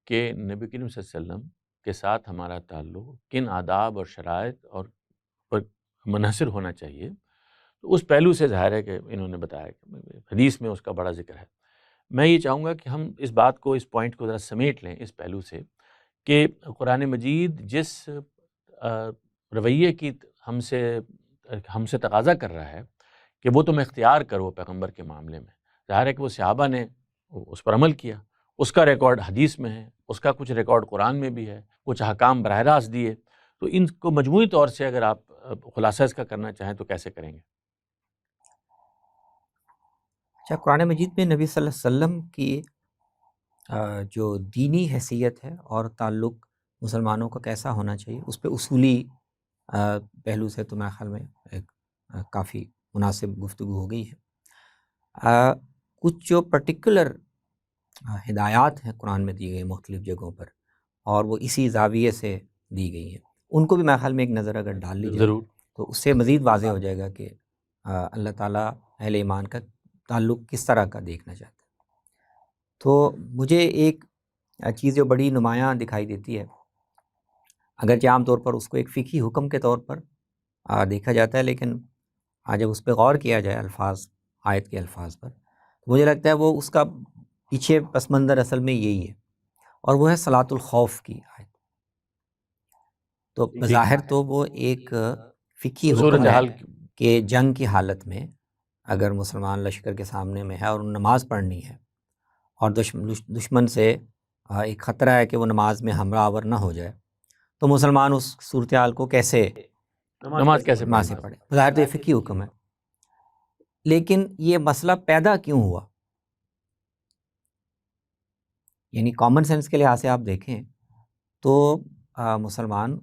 کہ نبی کریم صلی اللہ علیہ وسلم کے ساتھ ہمارا تعلق کن آداب اور شرائط اور پر منحصر ہونا چاہیے، تو اس پہلو سے ظاہر ہے کہ انہوں نے بتایا کہ حدیث میں اس کا بڑا ذکر ہے۔ میں یہ چاہوں گا کہ ہم اس بات کو، اس پوائنٹ کو ذرا سمیٹ لیں اس پہلو سے کہ قرآن مجید جس رویے کی ہم سے تقاضا کر رہا ہے کہ وہ تم اختیار کرو پیغمبر کے معاملے میں. ظاہر ہے کہ وہ صحابہ نے اس پر عمل کیا، اس کا ریکارڈ حدیث میں ہے، اس کا کچھ ریکارڈ قرآن میں بھی ہے، کچھ احکام براہ راست دیے. تو ان کو مجموعی طور سے اگر آپ خلاصہ اس کا کرنا چاہیں تو کیسے کریں گے؟ اچھا، قرآن مجید میں نبی صلی اللہ علیہ وسلم کی جو دینی حیثیت ہے اور تعلق مسلمانوں کا کیسا ہونا چاہیے، اس پہ اصولی پہلو سے تو میرے خیال میں ایک کافی مناسب گفتگو ہو گئی ہے. کچھ جو پرٹیکولر ہدایات ہیں قرآن میں دی گئی مختلف جگہوں پر، اور وہ اسی زاویے سے دی گئی ہیں، ان کو بھی میرے خیال میں ایک نظر اگر ڈال لی جائے ضرور. تو اس سے مزید واضح ہو جائے گا کہ اللہ تعالیٰ اہل ایمان کا تعلق کس طرح کا دیکھنا چاہتا ہے. تو مجھے ایک چیز جو بڑی نمایاں دکھائی دیتی ہے، اگرچہ عام طور پر اس کو ایک فقہی حکم کے طور پر دیکھا جاتا ہے، لیکن جب اس پہ غور کیا جائے آیت کے الفاظ پر، مجھے لگتا ہے وہ اس کا پیچھے پس منظر اصل میں یہی ہے، اور وہ ہے صلاۃ الخوف کی آیت. تو بظاہر تو وہ ایک فقہی حکم ہے کہ جنگ کی حالت میں اگر مسلمان لشکر کے سامنے میں ہے اور نماز پڑھنی ہے اور دشمن سے ایک خطرہ ہے کہ وہ نماز میں ہمراہ آور نہ ہو جائے، تو مسلمان اس صورتحال کو کیسے نماز پڑھے. بظاہر تو یہ فقہی حکم ہے، لیکن یہ مسئلہ پیدا کیوں ہوا؟ یعنی کامن سینس کے لحاظ سے آپ دیکھیں تو مسلمان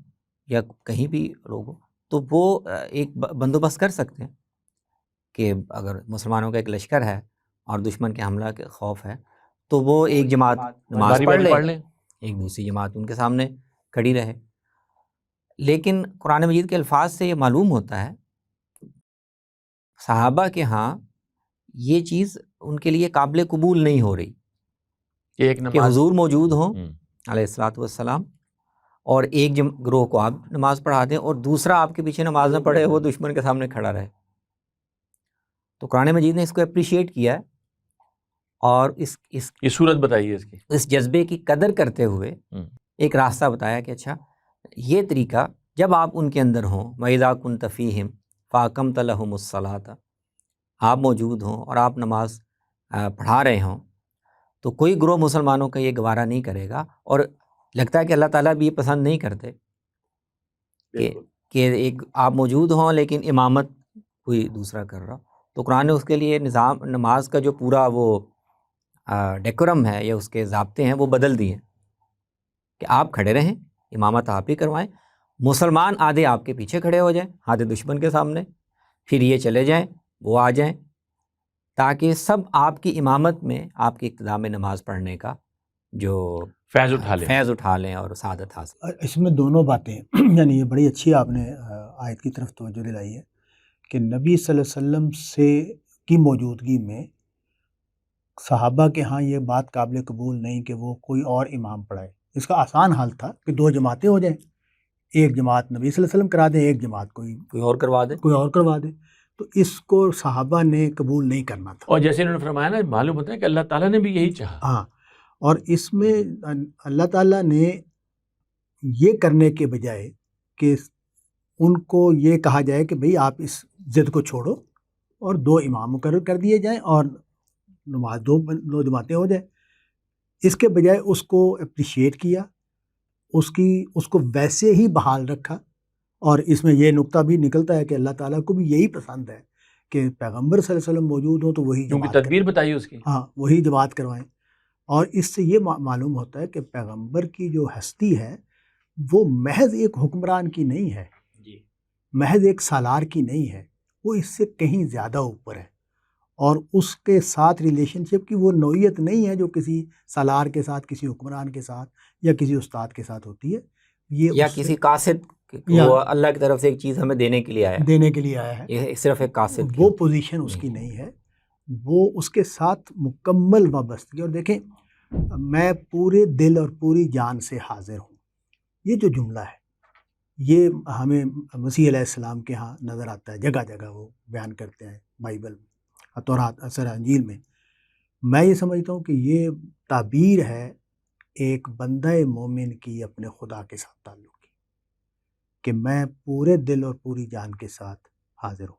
یا کہیں بھی لوگ تو وہ ایک بندوبست کر سکتے ہیں کہ اگر مسلمانوں کا ایک لشکر ہے اور دشمن کے حملہ کے خوف ہے تو وہ ایک جماعت نماز پڑھ لیں، ایک دوسری جماعت ان کے سامنے کھڑی رہے. لیکن قرآن مجید کے الفاظ سے یہ معلوم ہوتا ہے صحابہ کے ہاں یہ چیز ان کے لیے قابل قبول نہیں ہو رہی کہ حضور موجود ہوں علیہ الصلاۃ والسلام اور ایک گروہ کو آپ نماز پڑھا دیں اور دوسرا آپ کے پیچھے نماز نہ پڑھے، وہ دشمن کے سامنے کھڑا رہے. تو قرآن مجید نے اس کو اپریشیٹ کیا اور اس صورت بتائیے اس جذبے کی قدر کرتے ہوئے ایک راستہ بتایا کہ اچھا یہ طریقہ جب آپ ان کے اندر ہوں، وَإِذَا كُنْتَ فِيهِمْ فَأَقَمْتَ لَهُمُ الصَّلَاةَ، آپ موجود ہوں اور آپ نماز پڑھا رہے ہوں، تو کوئی گروہ مسلمانوں کا یہ گوارا نہیں کرے گا. اور لگتا ہے کہ اللہ تعالیٰ بھی یہ پسند نہیں کرتے کہ ایک آپ موجود ہوں لیکن امامت کوئی دوسرا کر رہا. تو قرآن نے اس کے لیے نظام نماز کا جو پورا وہ ڈیکورم ہے یا اس کے ضابطے ہیں وہ بدل دیے کہ آپ کھڑے رہیں، امامت آپ ہی کروائیں، مسلمان آدھے آپ کے پیچھے کھڑے ہو جائیں آدھے دشمن کے سامنے، پھر یہ چلے جائیں وہ آ جائیں، تاکہ سب آپ کی امامت میں آپ کی اقتداء میں نماز پڑھنے کا جو فیض اٹھا لیں اور سعادت حاصل. اس میں دونوں باتیں یعنی یہ بڑی اچھی آپ نے آیت کی طرف توجہ دلائی ہے کہ نبی صلی اللہ علیہ وسلم سے کی موجودگی میں صحابہ کے ہاں یہ بات قابل قبول نہیں کہ وہ کوئی اور امام پڑھائے. اس کا آسان حل تھا کہ دو جماعتیں ہو جائیں، ایک جماعت نبی صلی اللہ علیہ وسلم کرا دیں، ایک جماعت کوئی اور کروا دے. تو اس کو صحابہ نے قبول نہیں کرنا تھا. اور جیسے انہوں نے فرمایا نا، معلوم ہوتا ہے کہ اللہ تعالیٰ نے بھی یہی چاہا. ہاں، اور اس میں اللہ تعالیٰ نے یہ کرنے کے بجائے کہ ان کو یہ کہا جائے کہ بھئی آپ اس ضد کو چھوڑو اور دو امام مقرر کر دیے جائیں اور نماز دو جماعتیں ہو جائیں، اس کے بجائے اس کو اپریشیٹ کیا، اس کو ویسے ہی بحال رکھا. اور اس میں یہ نقطہ بھی نکلتا ہے کہ اللہ تعالیٰ کو بھی یہی پسند ہے کہ پیغمبر صلی اللہ علیہ وسلم موجود ہوں تو وہی کیونکہ تدبیر بتائیے اس کی، ہاں وہی جماعت کروائیں. اور اس سے یہ معلوم ہوتا ہے کہ پیغمبر کی جو ہستی ہے وہ محض ایک حکمران کی نہیں ہے، محض ایک سالار کی نہیں ہے، وہ اس سے کہیں زیادہ اوپر ہے. اور اس کے ساتھ ریلیشن شپ کی وہ نوعیت نہیں ہے جو کسی سالار کے ساتھ، کسی حکمران کے ساتھ یا کسی استاد کے ساتھ ہوتی ہے. یہ یا کسی قاصد، وہ اللہ کی طرف سے ایک چیز ہمیں دینے کے لیے آیا ہے، یہ صرف ایک قاصد، وہ پوزیشن اس کی نہیں ہے، وہ اس کے ساتھ مکمل وابستگی. اور دیکھیں، میں پورے دل اور پوری جان سے حاضر ہوں، یہ جو جملہ ہے یہ ہمیں مسیح علیہ السلام کے ہاں نظر آتا ہے، جگہ جگہ وہ بیان کرتے ہیں، بائبل میں، تورات، اثر انجیل میں. میں یہ سمجھتا ہوں کہ یہ تعبیر ہے ایک بندہ مومن کی اپنے خدا کے ساتھ تعلق کی، کہ میں پورے دل اور پوری جان کے ساتھ حاضر ہوں.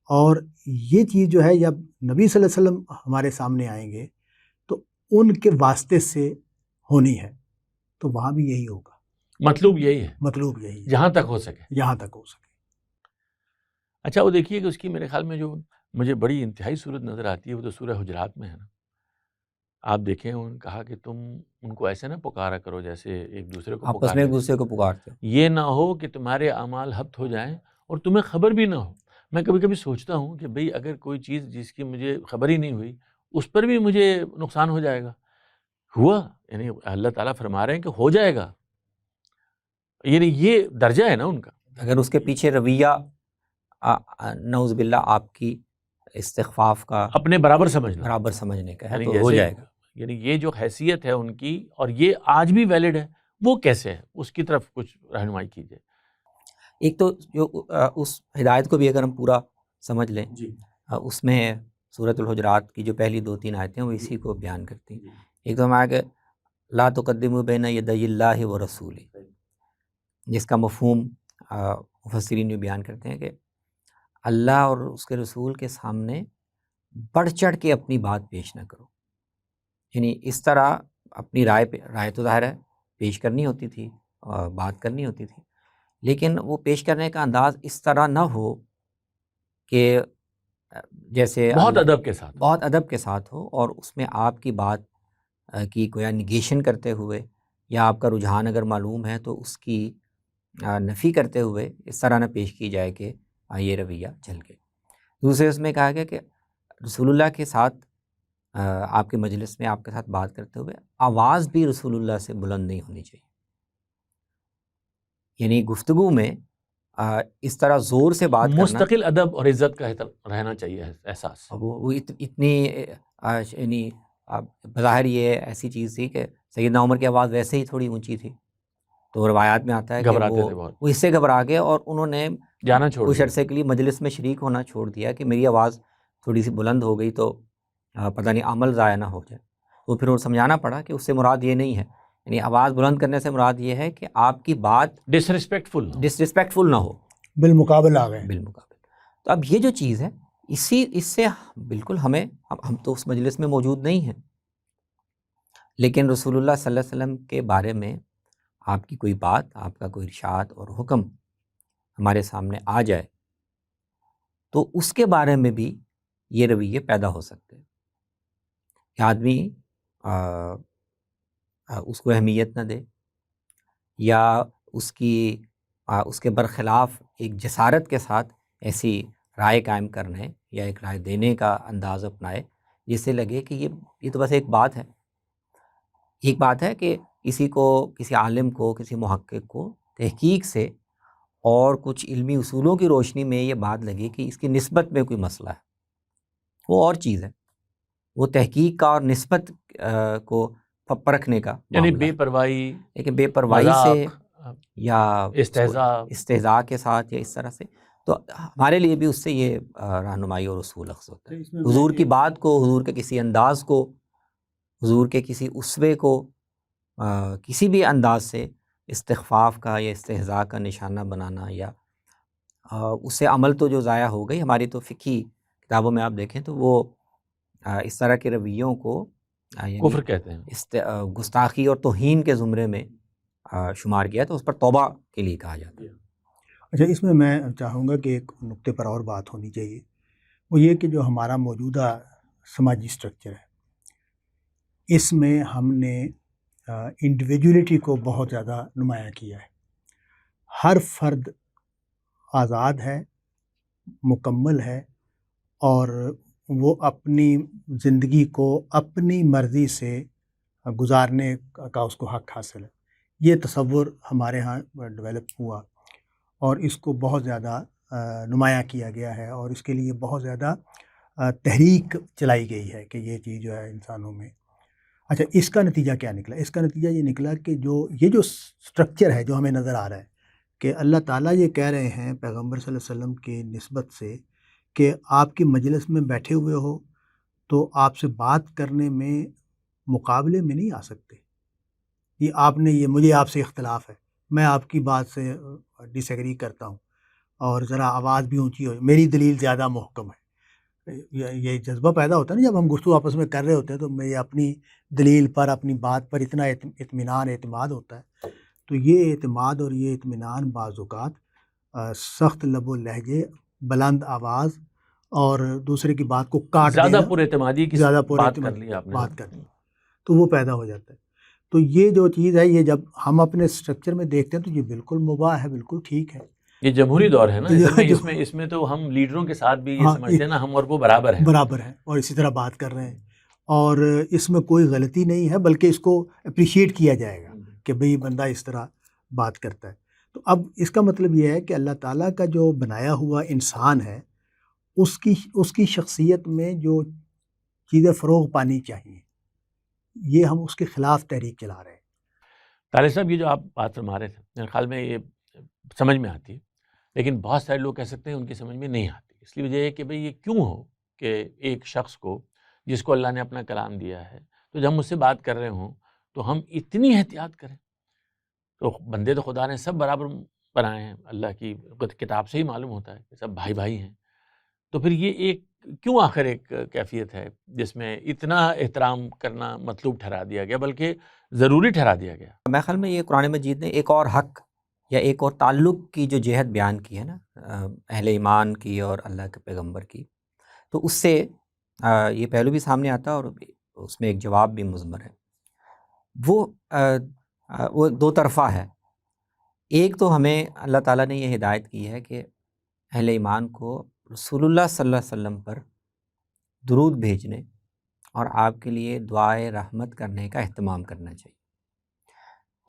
اور یہ چیز جو ہے جب نبی صلی اللہ علیہ وسلم ہمارے سامنے آئیں گے تو ان کے واسطے سے ہونی ہے، تو وہاں بھی یہی ہوگا. مطلوب یہی ہے، مطلوب یہی ہے، جہاں تک ہو سکے. یہاں تک ہو سکے. اچھا وہ دیکھیے کہ اس کی میرے خیال میں جو مجھے بڑی انتہائی صورت نظر آتی ہے وہ تو سورہ حجرات میں ہے نا. آپ دیکھیں انہوں نے کہا کہ تم ان کو ایسے نہ پکارا کرو جیسے ایک دوسرے کو آپس میں ایک دوسرے کو پکارتے ہو. یہ نہ ہو کہ تمہارے اعمال ہبط ہو جائیں اور تمہیں خبر بھی نہ ہو. میں کبھی کبھی سوچتا ہوں کہ بھئی اگر کوئی چیز جس کی مجھے خبر ہی نہیں ہوئی اس پر بھی مجھے نقصان ہو جائے گا. ہوا، یعنی اللہ تعالیٰ فرما رہے ہیں کہ ہو جائے گا، یعنی یہ درجہ ہے نا ان کا. اگر اس کے پیچھے رویہ نعوذ باللہ آپ کی استخفاف کا، اپنے برابر سمجھنا، برابر سمجھنے کا ہے یعنی تو ہو جیسے جائے گا. یعنی یہ جو حیثیت ہے ان کی اور یہ آج بھی ویلڈ ہے، وہ کیسے ہے، اس کی طرف کچھ رہنمائی کیجیے. ایک تو جو اس ہدایت کو بھی اگر ہم پورا سمجھ لیں، اس میں سورۃ الحجرات کی جو پہلی 2-3 آیتیں وہ اسی کو بیان کرتی ہیں. ایک تو ہمارا کہ لا تقدموا بین یدی اللہ و رسولہ، جس کا مفہوم مفسرین جو بیان کرتے ہیں کہ اللہ اور اس کے رسول کے سامنے بڑھ چڑھ کے اپنی بات پیش نہ کرو. یعنی اس طرح اپنی رائے تو ظاہر ہے پیش کرنی ہوتی تھی اور بات کرنی ہوتی تھی، لیکن وہ پیش کرنے کا انداز اس طرح نہ ہو کہ جیسے بہت ادب کے ساتھ، بہت ادب کے ساتھ ہو، اور اس میں آپ کی بات کی گویا نگیشن کرتے ہوئے یا آپ کا رجحان اگر معلوم ہے تو اس کی نفی کرتے ہوئے اس طرح نہ پیش کی جائے کہ یہ رویہ چل گئے. دوسرے اس میں کہا گیا کہ رسول اللہ کے ساتھ آپ کے مجلس میں آپ کے ساتھ بات کرتے ہوئے آواز بھی رسول اللہ سے بلند نہیں ہونی چاہیے. یعنی گفتگو میں اس طرح زور سے بات کرنا، مستقل ادب اور عزت کا رہنا چاہیے احساس. وہ اتنی یعنی بظاہر یہ ایسی چیز تھی کہ سیدنا عمر کی آواز ویسے ہی تھوڑی اونچی تھی، تو روایات میں آتا ہے کہ گھبراتے تھے بہت، وہ اس سے گھبرا گئے اور انہوں نے جانا چھوڑ کچھ دیا. عرصے کے لیے مجلس میں شریک ہونا چھوڑ دیا کہ میری آواز تھوڑی سی بلند ہو گئی تو پتہ نہیں عمل ضائع نہ ہو جائے. تو پھر وہ سمجھانا پڑا کہ اس سے مراد یہ نہیں ہے، یعنی آواز بلند کرنے سے مراد یہ ہے کہ آپ کی بات ڈسرسپیکٹفل نہ ہو، بالمقابل آ گئے. بالمقابل. تو اب یہ جو چیز ہے اس سے بالکل ہم تو اس مجلس میں موجود نہیں ہیں، لیکن رسول اللہ صلی اللہ علیہ وسلم کے بارے میں آپ کی کوئی بات، آپ کا کوئی ارشاد اور حکم ہمارے سامنے آ جائے تو اس کے بارے میں بھی یہ رویے پیدا ہو سکتے ہیں کہ آدمی اس کو اہمیت نہ دے یا اس کے برخلاف ایک جسارت کے ساتھ ایسی رائے قائم کرنے یا ایک رائے دینے کا انداز اپنائے جس سے لگے کہ یہ تو بس ایک بات ہے. ایک بات ہے کہ کسی عالم کو، کسی محقق کو تحقیق سے اور کچھ علمی اصولوں کی روشنی میں یہ بات لگے کہ اس کی نسبت میں کوئی مسئلہ ہے، وہ اور چیز ہے. وہ تحقیق کا اور نسبت کو پرکھنے کا یعنی معاملہ ہے. بے پرواہی، لیکن بے پرواہی سے یا استہزاء کے ساتھ یا اس طرح سے، تو ہمارے لیے بھی اس سے یہ رہنمائی اور اصول اخذ ہوتا ہے. حضور کی بات کو، حضور کے کسی انداز کو، حضور کے کسی اسوے کو کسی بھی انداز سے استخفاف کا یا استہزاء کا نشانہ بنانا یا اس سے عمل تو جو ضائع ہو گئی. ہماری تو فقہی کتابوں میں آپ دیکھیں تو وہ اس طرح کے رویوں کو کفر کہتے ہیں، گستاخی اور توہین کے زمرے میں شمار کیا، تو اس پر توبہ کے لیے کہا جاتا ہے. اچھا، اس میں چاہوں گا کہ ایک نقطے پر اور بات ہونی چاہیے، وہ یہ کہ جو ہمارا موجودہ سماجی سٹرکچر ہے اس میں ہم نے انڈیویجولیٹی کو بہت زیادہ نمایاں کیا ہے. ہر فرد آزاد ہے، مکمل ہے، اور وہ اپنی زندگی کو اپنی مرضی سے گزارنے کا اس کو حق حاصل ہے. یہ تصور ہمارے ہاں ڈیولپ ہوا اور اس کو بہت زیادہ نمایاں کیا گیا ہے، اور اس کے لیے بہت زیادہ تحریک چلائی گئی ہے کہ یہ چیز جو ہے انسانوں میں. اچھا، اس کا نتیجہ کیا نکلا؟ اس کا نتیجہ یہ نکلا کہ یہ جو سٹرکچر ہے جو ہمیں نظر آ رہا ہے کہ اللہ تعالیٰ یہ کہہ رہے ہیں پیغمبر صلی اللہ علیہ وسلم کے نسبت سے کہ آپ کی مجلس میں بیٹھے ہوئے ہو تو آپ سے بات کرنے میں مقابلے میں نہیں آ سکتے. یہ آپ نے، یہ مجھے آپ سے اختلاف ہے، میں آپ کی بات سے ڈس ایگری کرتا ہوں اور ذرا آواز بھی اونچی ہو، میری دلیل زیادہ محکم ہے. یہ جذبہ پیدا ہوتا ہے نا جب ہم گفتگو آپس میں کر رہے ہوتے ہیں تو میں اپنی دلیل پر اپنی بات پر اتنا اطمینان اعتماد ہوتا ہے. تو یہ اعتماد اور یہ اطمینان بعض اوقات سخت لب و لہجے، بلند آواز اور دوسرے کی بات کو کاٹ دینا، زیادہ پر اعتمادی کی بات کر لی آپ نے، بات کر دی تو وہ پیدا ہو جاتا ہے. تو یہ جو چیز ہے، یہ جب ہم اپنے اسٹرکچر میں دیکھتے ہیں تو یہ بالکل مباح ہے، بالکل ٹھیک ہے. یہ جمہوری دور ہے نا، اس میں تو ہم لیڈروں کے ساتھ بھی یہ سمجھتے ہیں نا ہم اور وہ برابر ہیں اور اسی طرح بات کر رہے ہیں، اور اس میں کوئی غلطی نہیں ہے، بلکہ اس کو اپریشیٹ کیا جائے گا کہ بھئی بندہ اس طرح بات کرتا ہے. تو اب اس کا مطلب یہ ہے کہ اللہ تعالیٰ کا جو بنایا ہوا انسان ہے، اس کی شخصیت میں جو چیزیں فروغ پانی چاہیے، یہ ہم اس کے خلاف تحریک چلا رہے ہیں. طالب صاحب یہ جو آپ بات فرما رہے تھے میرے خیال میں یہ سمجھ میں آتی ہے، لیکن بہت سارے لوگ کہہ سکتے ہیں ان کی سمجھ میں نہیں آتی. اس لیے وجہ یہ کہ بھئی یہ کیوں ہو کہ ایک شخص کو جس کو اللہ نے اپنا کلام دیا ہے، تو جب ہم اس سے بات کر رہے ہوں تو ہم اتنی احتیاط کریں. تو بندے تو خدا نے سب برابر بنائے ہیں، اللہ کی کتاب سے ہی معلوم ہوتا ہے کہ سب بھائی بھائی ہیں. تو پھر یہ ایک کیوں آخر ایک کیفیت ہے جس میں اتنا احترام کرنا مطلوب ٹھہرا دیا گیا، بلکہ ضروری ٹھہرا دیا گیا؟ میرے خیال میں یہ قرآن مجید نے ایک اور حق یا ایک اور تعلق کی جو جہت بیان کی ہے نا، اہل ایمان کی اور اللہ کے پیغمبر کی، تو اس سے یہ پہلو بھی سامنے آتا ہے اور اس میں ایک جواب بھی مضمر ہے. وہ دو طرفہ ہے. ایک تو ہمیں اللہ تعالیٰ نے یہ ہدایت کی ہے کہ اہل ایمان کو رسول اللہ صلی اللہ علیہ وسلم پر درود بھیجنے اور آپ کے لیے دعائے رحمت کرنے کا اہتمام کرنا چاہیے.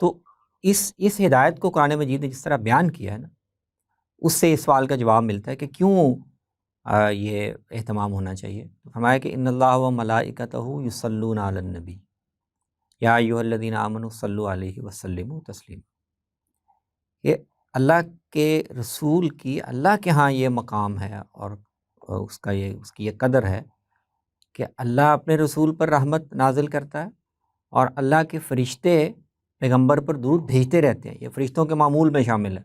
تو اس ہدایت کو قرآن مجید نے جس طرح بیان کیا ہے نا، اس سے اس سوال کا جواب ملتا ہے کہ کیوں یہ اہتمام ہونا چاہیے. فرمایا کہ ان اللہ و ملائکتہ یصلون علی النبی یا ایھا الذین آمنوا صلوا علیہ وسلموا تسلیما. یہ اللہ کے رسول کی اللہ کے ہاں یہ مقام ہے اور اس کی یہ قدر ہے کہ اللہ اپنے رسول پر رحمت نازل کرتا ہے اور اللہ کے فرشتے پیغمبر پر درود بھیجتے رہتے ہیں. یہ فرشتوں کے معمول میں شامل ہے.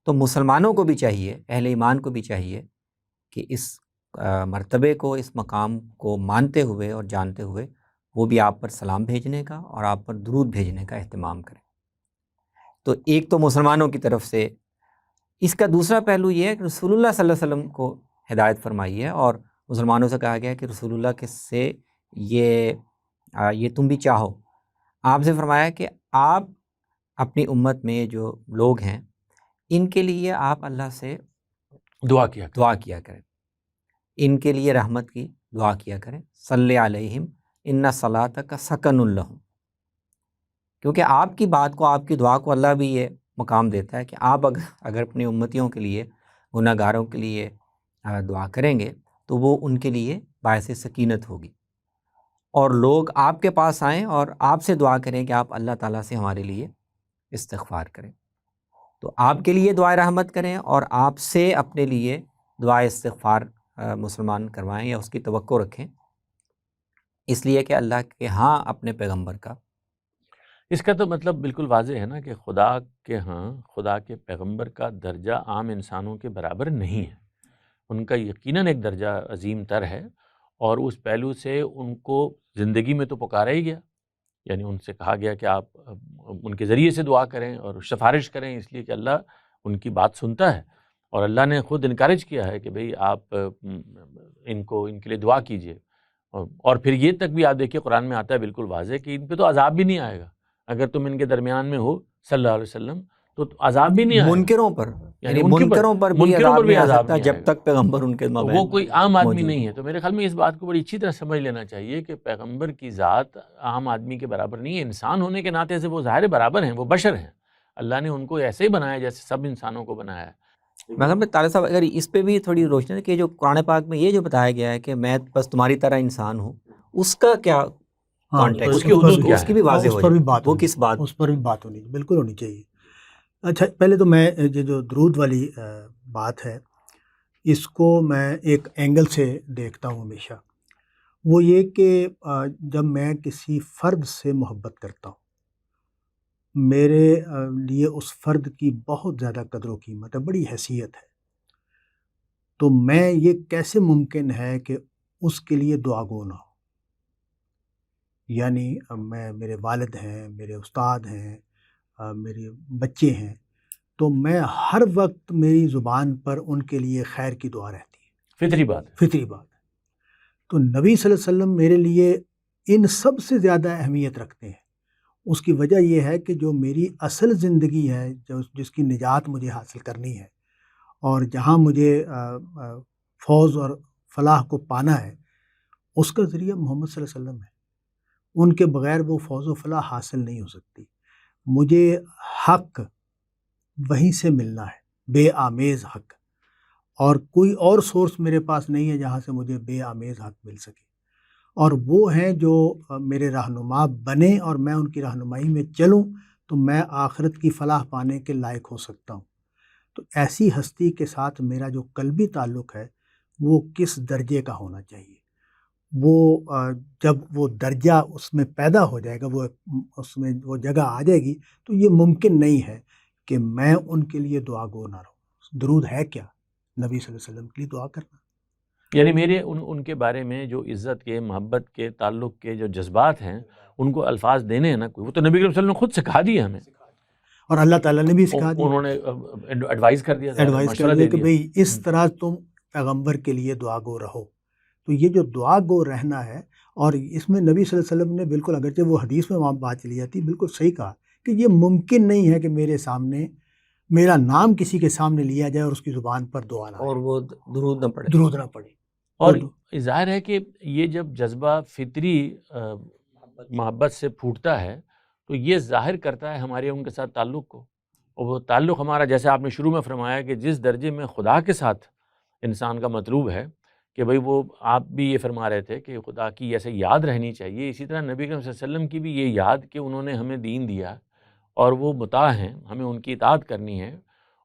تو مسلمانوں کو بھی چاہیے، اہل ایمان کو بھی چاہیے کہ اس مرتبے کو، اس مقام کو مانتے ہوئے اور جانتے ہوئے وہ بھی آپ پر سلام بھیجنے کا اور آپ پر درود بھیجنے کا اہتمام کریں. تو ایک تو مسلمانوں کی طرف سے. اس کا دوسرا پہلو یہ ہے کہ رسول اللہ صلی اللہ علیہ وسلم کو ہدایت فرمائی ہے اور مسلمانوں سے کہا گیا کہ رسول اللہ کے سے یہ تم بھی چاہو. آپ سے فرمایا کہ آپ اپنی امت میں جو لوگ ہیں ان کے لیے آپ اللہ سے دعا کیا کریں، ان کے لیے رحمت کی دعا کیا کریں. صلی علیہم ان صلاتک سکن لہم. کیونکہ آپ کی بات کو، آپ کی دعا کو اللہ بھی یہ مقام دیتا ہے کہ آپ اگر اپنی امتیوں کے لیے، گناہ گاروں کے لیے دعا کریں گے تو وہ ان کے لیے باعث سکینت ہوگی. اور لوگ آپ کے پاس آئیں اور آپ سے دعا کریں کہ آپ اللہ تعالیٰ سے ہمارے لیے استغفار کریں. تو آپ کے لیے دعائے رحمت کریں اور آپ سے اپنے لیے دعائے استغفار مسلمان کروائیں یا اس کی توقع رکھیں، اس لیے کہ اللہ کے ہاں اپنے پیغمبر کا. اس کا تو مطلب بالکل واضح ہے نا کہ خدا کے ہاں خدا کے پیغمبر کا درجہ عام انسانوں کے برابر نہیں ہے. ان کا یقیناً ایک درجہ عظیم تر ہے، اور اس پہلو سے ان کو زندگی میں تو پکارا ہی گیا. یعنی ان سے کہا گیا کہ آپ ان کے ذریعے سے دعا کریں اور سفارش کریں، اس لیے کہ اللہ ان کی بات سنتا ہے. اور اللہ نے خود انکریج کیا ہے کہ بھئی آپ ان کے لیے دعا کیجئے. اور پھر یہ تک بھی آپ دیکھیے قرآن میں آتا ہے بالکل واضح کہ ان پہ تو عذاب بھی نہیں آئے گا. اگر تم ان کے درمیان میں ہو صلی اللہ علیہ وسلم تو عذاب بھی نہیں آئے گا. منکروں پر، یعنی منکروں پر بھی عذاب نہیں آ سکتا جب تک پیغمبر ان کے مابین وہ کوئی عام آدمی نہیں ہے. تو میرے خیال میں اس بات کو بڑی اچھی طرح سمجھ لینا چاہیے کہ پیغمبر کی ذات عام آدمی کے برابر نہیں ہے. انسان ہونے کے ناطے سے وہ ظاہر برابر ہیں، وہ بشر ہیں. اللہ نے ان کو ایسے ہی بنایا جیسے سب انسانوں کو بنایا ہے. مطلب طارق صاحب اگر اس پہ بھی تھوڑی روشنی کہ جو قرآن پاک میں یہ جو بتایا گیا ہے کہ میں بس تمہاری طرح انسان ہوں، اس کا کیا کانٹیکسٹ، اس کی حدود کیا ہے؟ اس کی بھی واضح ہو جائے، وہ کس بات، اس پر بھی بات ہونی بالکل ہونی چاہیے. اچھا، پہلے تو میں یہ جو درود والی بات ہے اس کو میں ایک اینگل سے دیکھتا ہوں ہمیشہ. وہ یہ کہ جب میں کسی فرد سے محبت کرتا ہوں میرے لیے اس فرد کی بہت زیادہ قدر و قیمت ہے، بڑی حیثیت ہے، تو میں یہ کیسے ممکن ہے کہ اس کے لیے دعا گو نہ ہو؟ یعنی میرے والد ہیں، میرے استاد ہیں، میرے بچے ہیں، تو میں ہر وقت میری زبان پر ان کے لیے خیر کی دعا رہتی ہے، فطری بات ہے۔ فطری بات ہے۔ تو نبی صلی اللہ علیہ وسلم میرے لیے ان سب سے زیادہ اہمیت رکھتے ہیں۔ اس کی وجہ یہ ہے کہ جو میری اصل زندگی ہے، جس کی نجات مجھے حاصل کرنی ہے، اور جہاں مجھے فوز اور فلاح کو پانا ہے، اس کا ذریعہ محمد صلی اللہ علیہ وسلم ہے۔ ان کے بغیر وہ فوز و فلاح حاصل نہیں ہو سکتی۔ مجھے حق وہیں سے ملنا ہے، بے آمیز حق، اور کوئی اور سورس میرے پاس نہیں ہے جہاں سے مجھے بے آمیز حق مل سکے، اور وہ ہیں جو میرے رہنما بنے اور میں ان کی رہنمائی میں چلوں تو میں آخرت کی فلاح پانے کے لائق ہو سکتا ہوں۔ تو ایسی ہستی کے ساتھ میرا جو قلبی تعلق ہے وہ کس درجے کا ہونا چاہیے؟ وہ جب وہ درجہ اس میں پیدا ہو جائے گا، وہ اس میں وہ جگہ آ جائے گی، تو یہ ممکن نہیں ہے کہ میں ان کے لیے دعا گو نہ رہوں۔ درود ہے کیا؟ نبی صلی اللہ علیہ وسلم کے لیے دعا کرنا۔ یعنی میرے ان کے بارے میں جو عزت کے، محبت کے، تعلق کے جو جذبات ہیں، ان کو الفاظ دینے ہیں نا کوئی، وہ تو نبی صلی اللہ علیہ وسلم نے خود سکھا دیا ہمیں، اور اللہ تعالیٰ نے بھی سکھا دیا، انہوں نے ایڈوائز کر دیا، ایڈوائز کر مشورہ دیا دے کہ دیا۔ بھئی اس طرح تم پیغمبر کے لیے دعا گو رہو۔ تو یہ جو دعا گو رہنا ہے، اور اس میں نبی صلی اللہ علیہ وسلم نے بالکل، اگرچہ وہ حدیث میں وہاں بات چلی جاتی، بالکل صحیح کہا کہ یہ ممکن نہیں ہے کہ میرے سامنے میرا نام کسی کے سامنے لیا جائے اور اس کی زبان پر دعا نہ اور وہ درود نہ پڑے۔ اور ظاہر ہے کہ یہ جب جذبہ فطری محبت سے پھوٹتا ہے تو یہ ظاہر کرتا ہے ہمارے ان کے ساتھ تعلق کو، اور وہ تعلق ہمارا، جیسے آپ نے شروع میں فرمایا کہ جس درجے میں خدا کے ساتھ انسان کا مطلوب ہے کہ بھئی وہ آپ بھی یہ فرما رہے تھے کہ خدا کی ایسے یاد رہنی چاہیے، اسی طرح نبی کریم صلی اللہ علیہ وسلم کی بھی یہ یاد کہ انہوں نے ہمیں دین دیا اور وہ مطاع ہیں، ہمیں ان کی اطاعت کرنی ہے،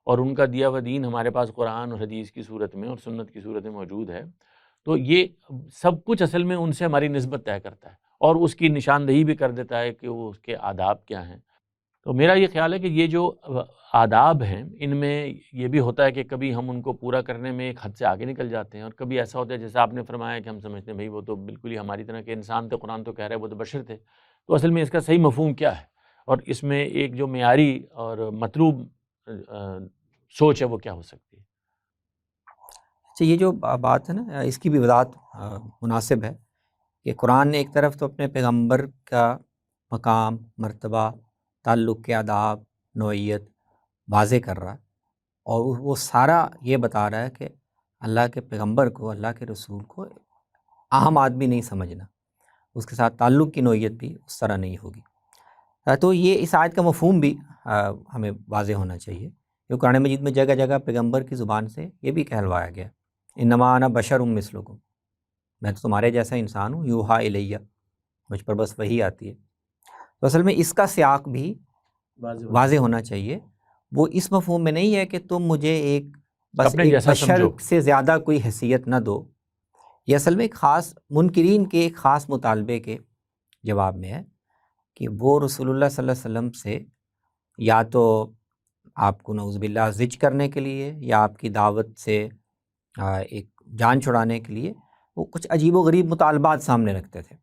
اور ان کا دیا ہوا دین ہمارے پاس قرآن اور حدیث کی صورت میں اور سنت کی صورت میں موجود ہے۔ تو یہ سب کچھ اصل میں ان سے ہماری نسبت طے کرتا ہے اور اس کی نشاندہی بھی کر دیتا ہے کہ وہ اس کے آداب کیا ہیں۔ تو میرا یہ خیال ہے کہ یہ جو آداب ہیں، ان میں یہ بھی ہوتا ہے کہ کبھی ہم ان کو پورا کرنے میں ایک حد سے آگے نکل جاتے ہیں، اور کبھی ایسا ہوتا ہے جیسے آپ نے فرمایا کہ ہم سمجھتے ہیں بھئی وہ تو بالکل ہی ہماری طرح کے انسان تھے، قرآن تو کہہ رہا ہے وہ تو بشر تھے۔ تو اصل میں اس کا صحیح مفہوم کیا ہے، اور اس میں ایک جو معیاری اور مطلوب سوچ ہے وہ کیا ہو سکتی ہے؟ اچھا، یہ جو بات ہے نا، اس کی بھی وضاحت مناسب ہے کہ قرآن نے ایک طرف تو اپنے پیغمبر کا مقام، مرتبہ، تعلق کے آداب، نوعیت واضح کر رہا ہے، اور وہ سارا یہ بتا رہا ہے کہ اللہ کے پیغمبر کو، اللہ کے رسول کو عام آدمی نہیں سمجھنا، اس کے ساتھ تعلق کی نوعیت بھی اس طرح نہیں ہوگی۔ تو یہ اس آیت کا مفہوم بھی ہمیں واضح ہونا چاہیے، کیونکہ قرآن مجید میں جگہ جگہ پیغمبر کی زبان سے یہ بھی کہلوایا گیا، انما انا بشر مثلکم، میں تو تمہارے جیسا انسان ہوں، یوحا الیہ، مجھ پر بس وہی آتی ہے۔ تو اصل میں اس کا سیاق بھی واضح ہونا چاہیے، وہ اس مفہوم میں نہیں ہے کہ تم مجھے بس ایک بشر سے زیادہ کوئی حیثیت نہ دو۔ یہ اصل میں ایک خاص منکرین کے ایک خاص مطالبے کے جواب میں ہے کہ وہ رسول اللہ صلی اللہ علیہ وسلم سے یا تو آپ کو نعوذ باللہ زج کرنے کے لیے یا آپ کی دعوت سے ایک جان چھڑانے کے لیے وہ کچھ عجیب و غریب مطالبات سامنے رکھتے تھے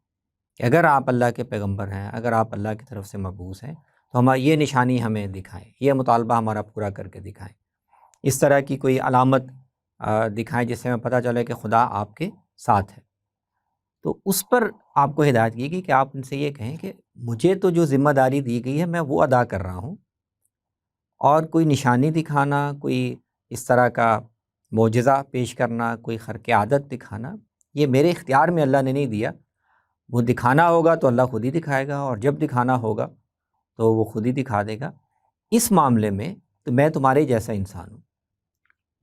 کہ اگر آپ اللہ کے پیغمبر ہیں، اگر آپ اللہ کی طرف سے مبعوث ہیں تو ہماری یہ نشانی ہمیں دکھائیں، یہ مطالبہ ہمارا پورا کر کے دکھائیں، اس طرح کی کوئی علامت دکھائیں جس سے ہمیں پتہ چلے کہ خدا آپ کے ساتھ ہے۔ تو اس پر آپ کو ہدایت کی گئی کہ آپ ان سے یہ کہیں کہ مجھے تو جو ذمہ داری دی گئی ہے میں وہ ادا کر رہا ہوں، اور کوئی نشانی دکھانا، کوئی اس طرح کا معجزہ پیش کرنا، کوئی خرق عادت دکھانا، یہ میرے اختیار میں اللہ نے نہیں دیا۔ وہ دکھانا ہوگا تو اللہ خود ہی دکھائے گا، اور جب دکھانا ہوگا تو وہ خود ہی دکھا دے گا۔ اس معاملے میں تو میں تمہارے جیسا انسان ہوں،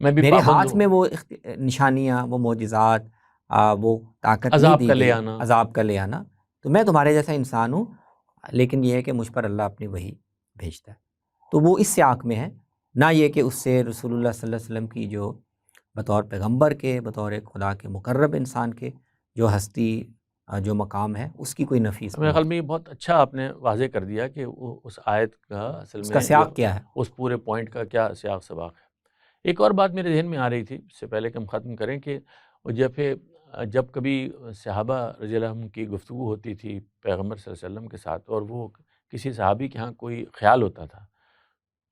میرے ہاتھ میں وہ نشانیاں، وہ معجزات، وہ طاقت نہیں دی گئی، عذاب کا لے آنا، تو میں تمہارے جیسا انسان ہوں، لیکن یہ ہے کہ مجھ پر اللہ اپنی وحی بھیجتا ہے۔ تو وہ اس سیاق میں ہے، نہ یہ کہ اس سے رسول اللہ صلی اللہ علیہ وسلم کی جو بطور پیغمبر کے، بطور خدا کے مقرب انسان کے جو ہستی جو مقام ہے اس کی کوئی نفی اس میرے میں خیال میں یہ بہت اچھا آپ نے واضح کر دیا کہ اس آیت کا اصل اس میں کا سیاق کیا ہے. اس پورے پوائنٹ کا کیا سیاق سباق ہے. ایک اور بات میرے ذہن میں آ رہی تھی اس سے پہلے کہ ہم ختم کریں کہ جب کبھی صحابہ رضی اللہ عنہم کی گفتگو ہوتی تھی پیغمبر صلی اللہ علیہ وسلم کے ساتھ اور وہ کسی صحابی کے ہاں کوئی خیال ہوتا تھا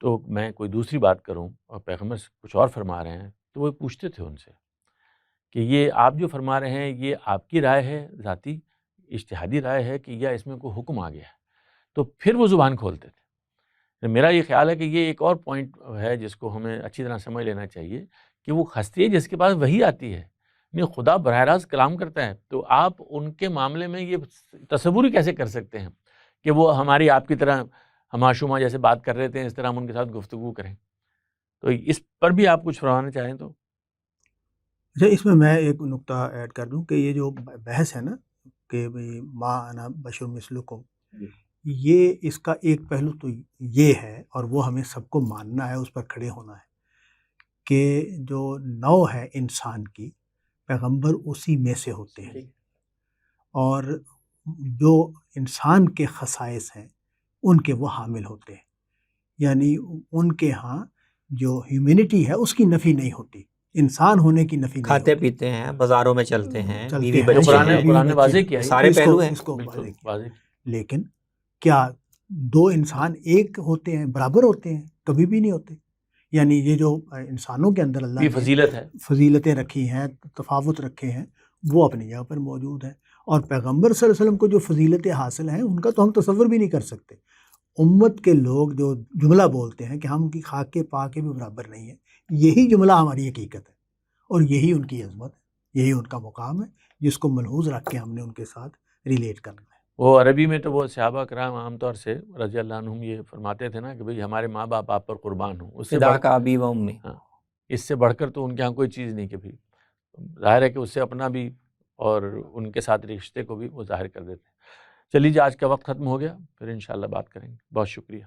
تو میں کوئی دوسری بات کروں اور پیغمبر کچھ اور فرما رہے ہیں تو وہ پوچھتے تھے ان سے کہ یہ آپ جو فرما رہے ہیں یہ آپ کی رائے ہے ذاتی اجتہادی رائے ہے کہ یا اس میں کوئی حکم آ گیا ہے، تو پھر وہ زبان کھولتے تھے. میرا یہ خیال ہے کہ یہ ایک اور پوائنٹ ہے جس کو ہمیں اچھی طرح سمجھ لینا چاہیے کہ وہ ہستی ہے جس کے پاس وحی آتی ہے، یعنی خدا براہ راست کلام کرتا ہے، تو آپ ان کے معاملے میں یہ تصور ہی کیسے کر سکتے ہیں کہ وہ ہماری آپ کی طرح ہماشوما جیسے بات کر رہے تھے اس طرح ہم ان کے ساتھ گفتگو کریں. تو اس پر بھی آپ کچھ فرمانا چاہیں تو. اچھا، اس میں ایک نقطہ ایڈ کر دوں کہ یہ جو بحث ہے نا کہ بھئی ما انا بشر مثلکم، یہ اس کا ایک پہلو تو یہ ہے اور وہ ہمیں سب کو ماننا ہے، اس پر کھڑے ہونا ہے کہ جو نوع ہے انسان کی، پیغمبر اسی میں سے ہوتے ہیں، اور جو انسان کے خصائص ہیں ان کے وہ حامل ہوتے ہیں، یعنی ان کے ہاں جو ہیومینٹی ہے اس کی نفی نہیں ہوتی، انسان ہونے کی نفی نہیں کھاتے ہوتی. پیتے ہیں، بازاروں میں چلتے ہیں، چلتے بیوی ہیں، بچے ہیں، قرآن نے واضح کیا ہے، سارے اس کو- پہلو ہیں. اس کو بالکل واضح کیا. واضح کیا. لیکن کیا دو انسان ایک ہوتے ہیں، برابر ہوتے ہیں؟ کبھی بھی نہیں ہوتے. یعنی یہ جو انسانوں کے اندر اللہ یہ نے فضیلت ہے. فضیلتیں رکھی ہیں، تفاوت رکھے ہیں، وہ اپنی جگہ پر موجود ہیں، اور پیغمبر صلی اللہ علیہ وسلم کو جو فضیلتیں حاصل ہیں ان کا تو ہم تصور بھی نہیں کر سکتے. امت کے لوگ جو جملہ بولتے ہیں کہ ہم کی خاک کے پا کے بھی برابر نہیں ہیں، یہی جملہ ہماری حقیقت ہے اور یہی ان کی عظمت ہے، یہی ان کا مقام ہے جس کو ملحوظ رکھ کے ہم نے ان کے ساتھ ریلیٹ کرنا ہے. وہ عربی میں تو وہ صحابہ کرام عام طور سے رضی اللہ عنہم یہ فرماتے تھے نا کہ بھئی ہمارے ماں باپ آپ پر قربان ہوں. اس سے فدا کا ابی و امی. ہاں، اس سے بڑھ کر تو ان کے ہاں کوئی چیز نہیں کہ بھی ظاہر ہے کہ اس سے اپنا بھی اور ان کے ساتھ رشتے کو بھی وہ ظاہر کر دیتے ہیں. چلیے جی، آج کا وقت ختم ہو گیا، پھر انشاءاللہ بات کریں گے. بہت شکریہ.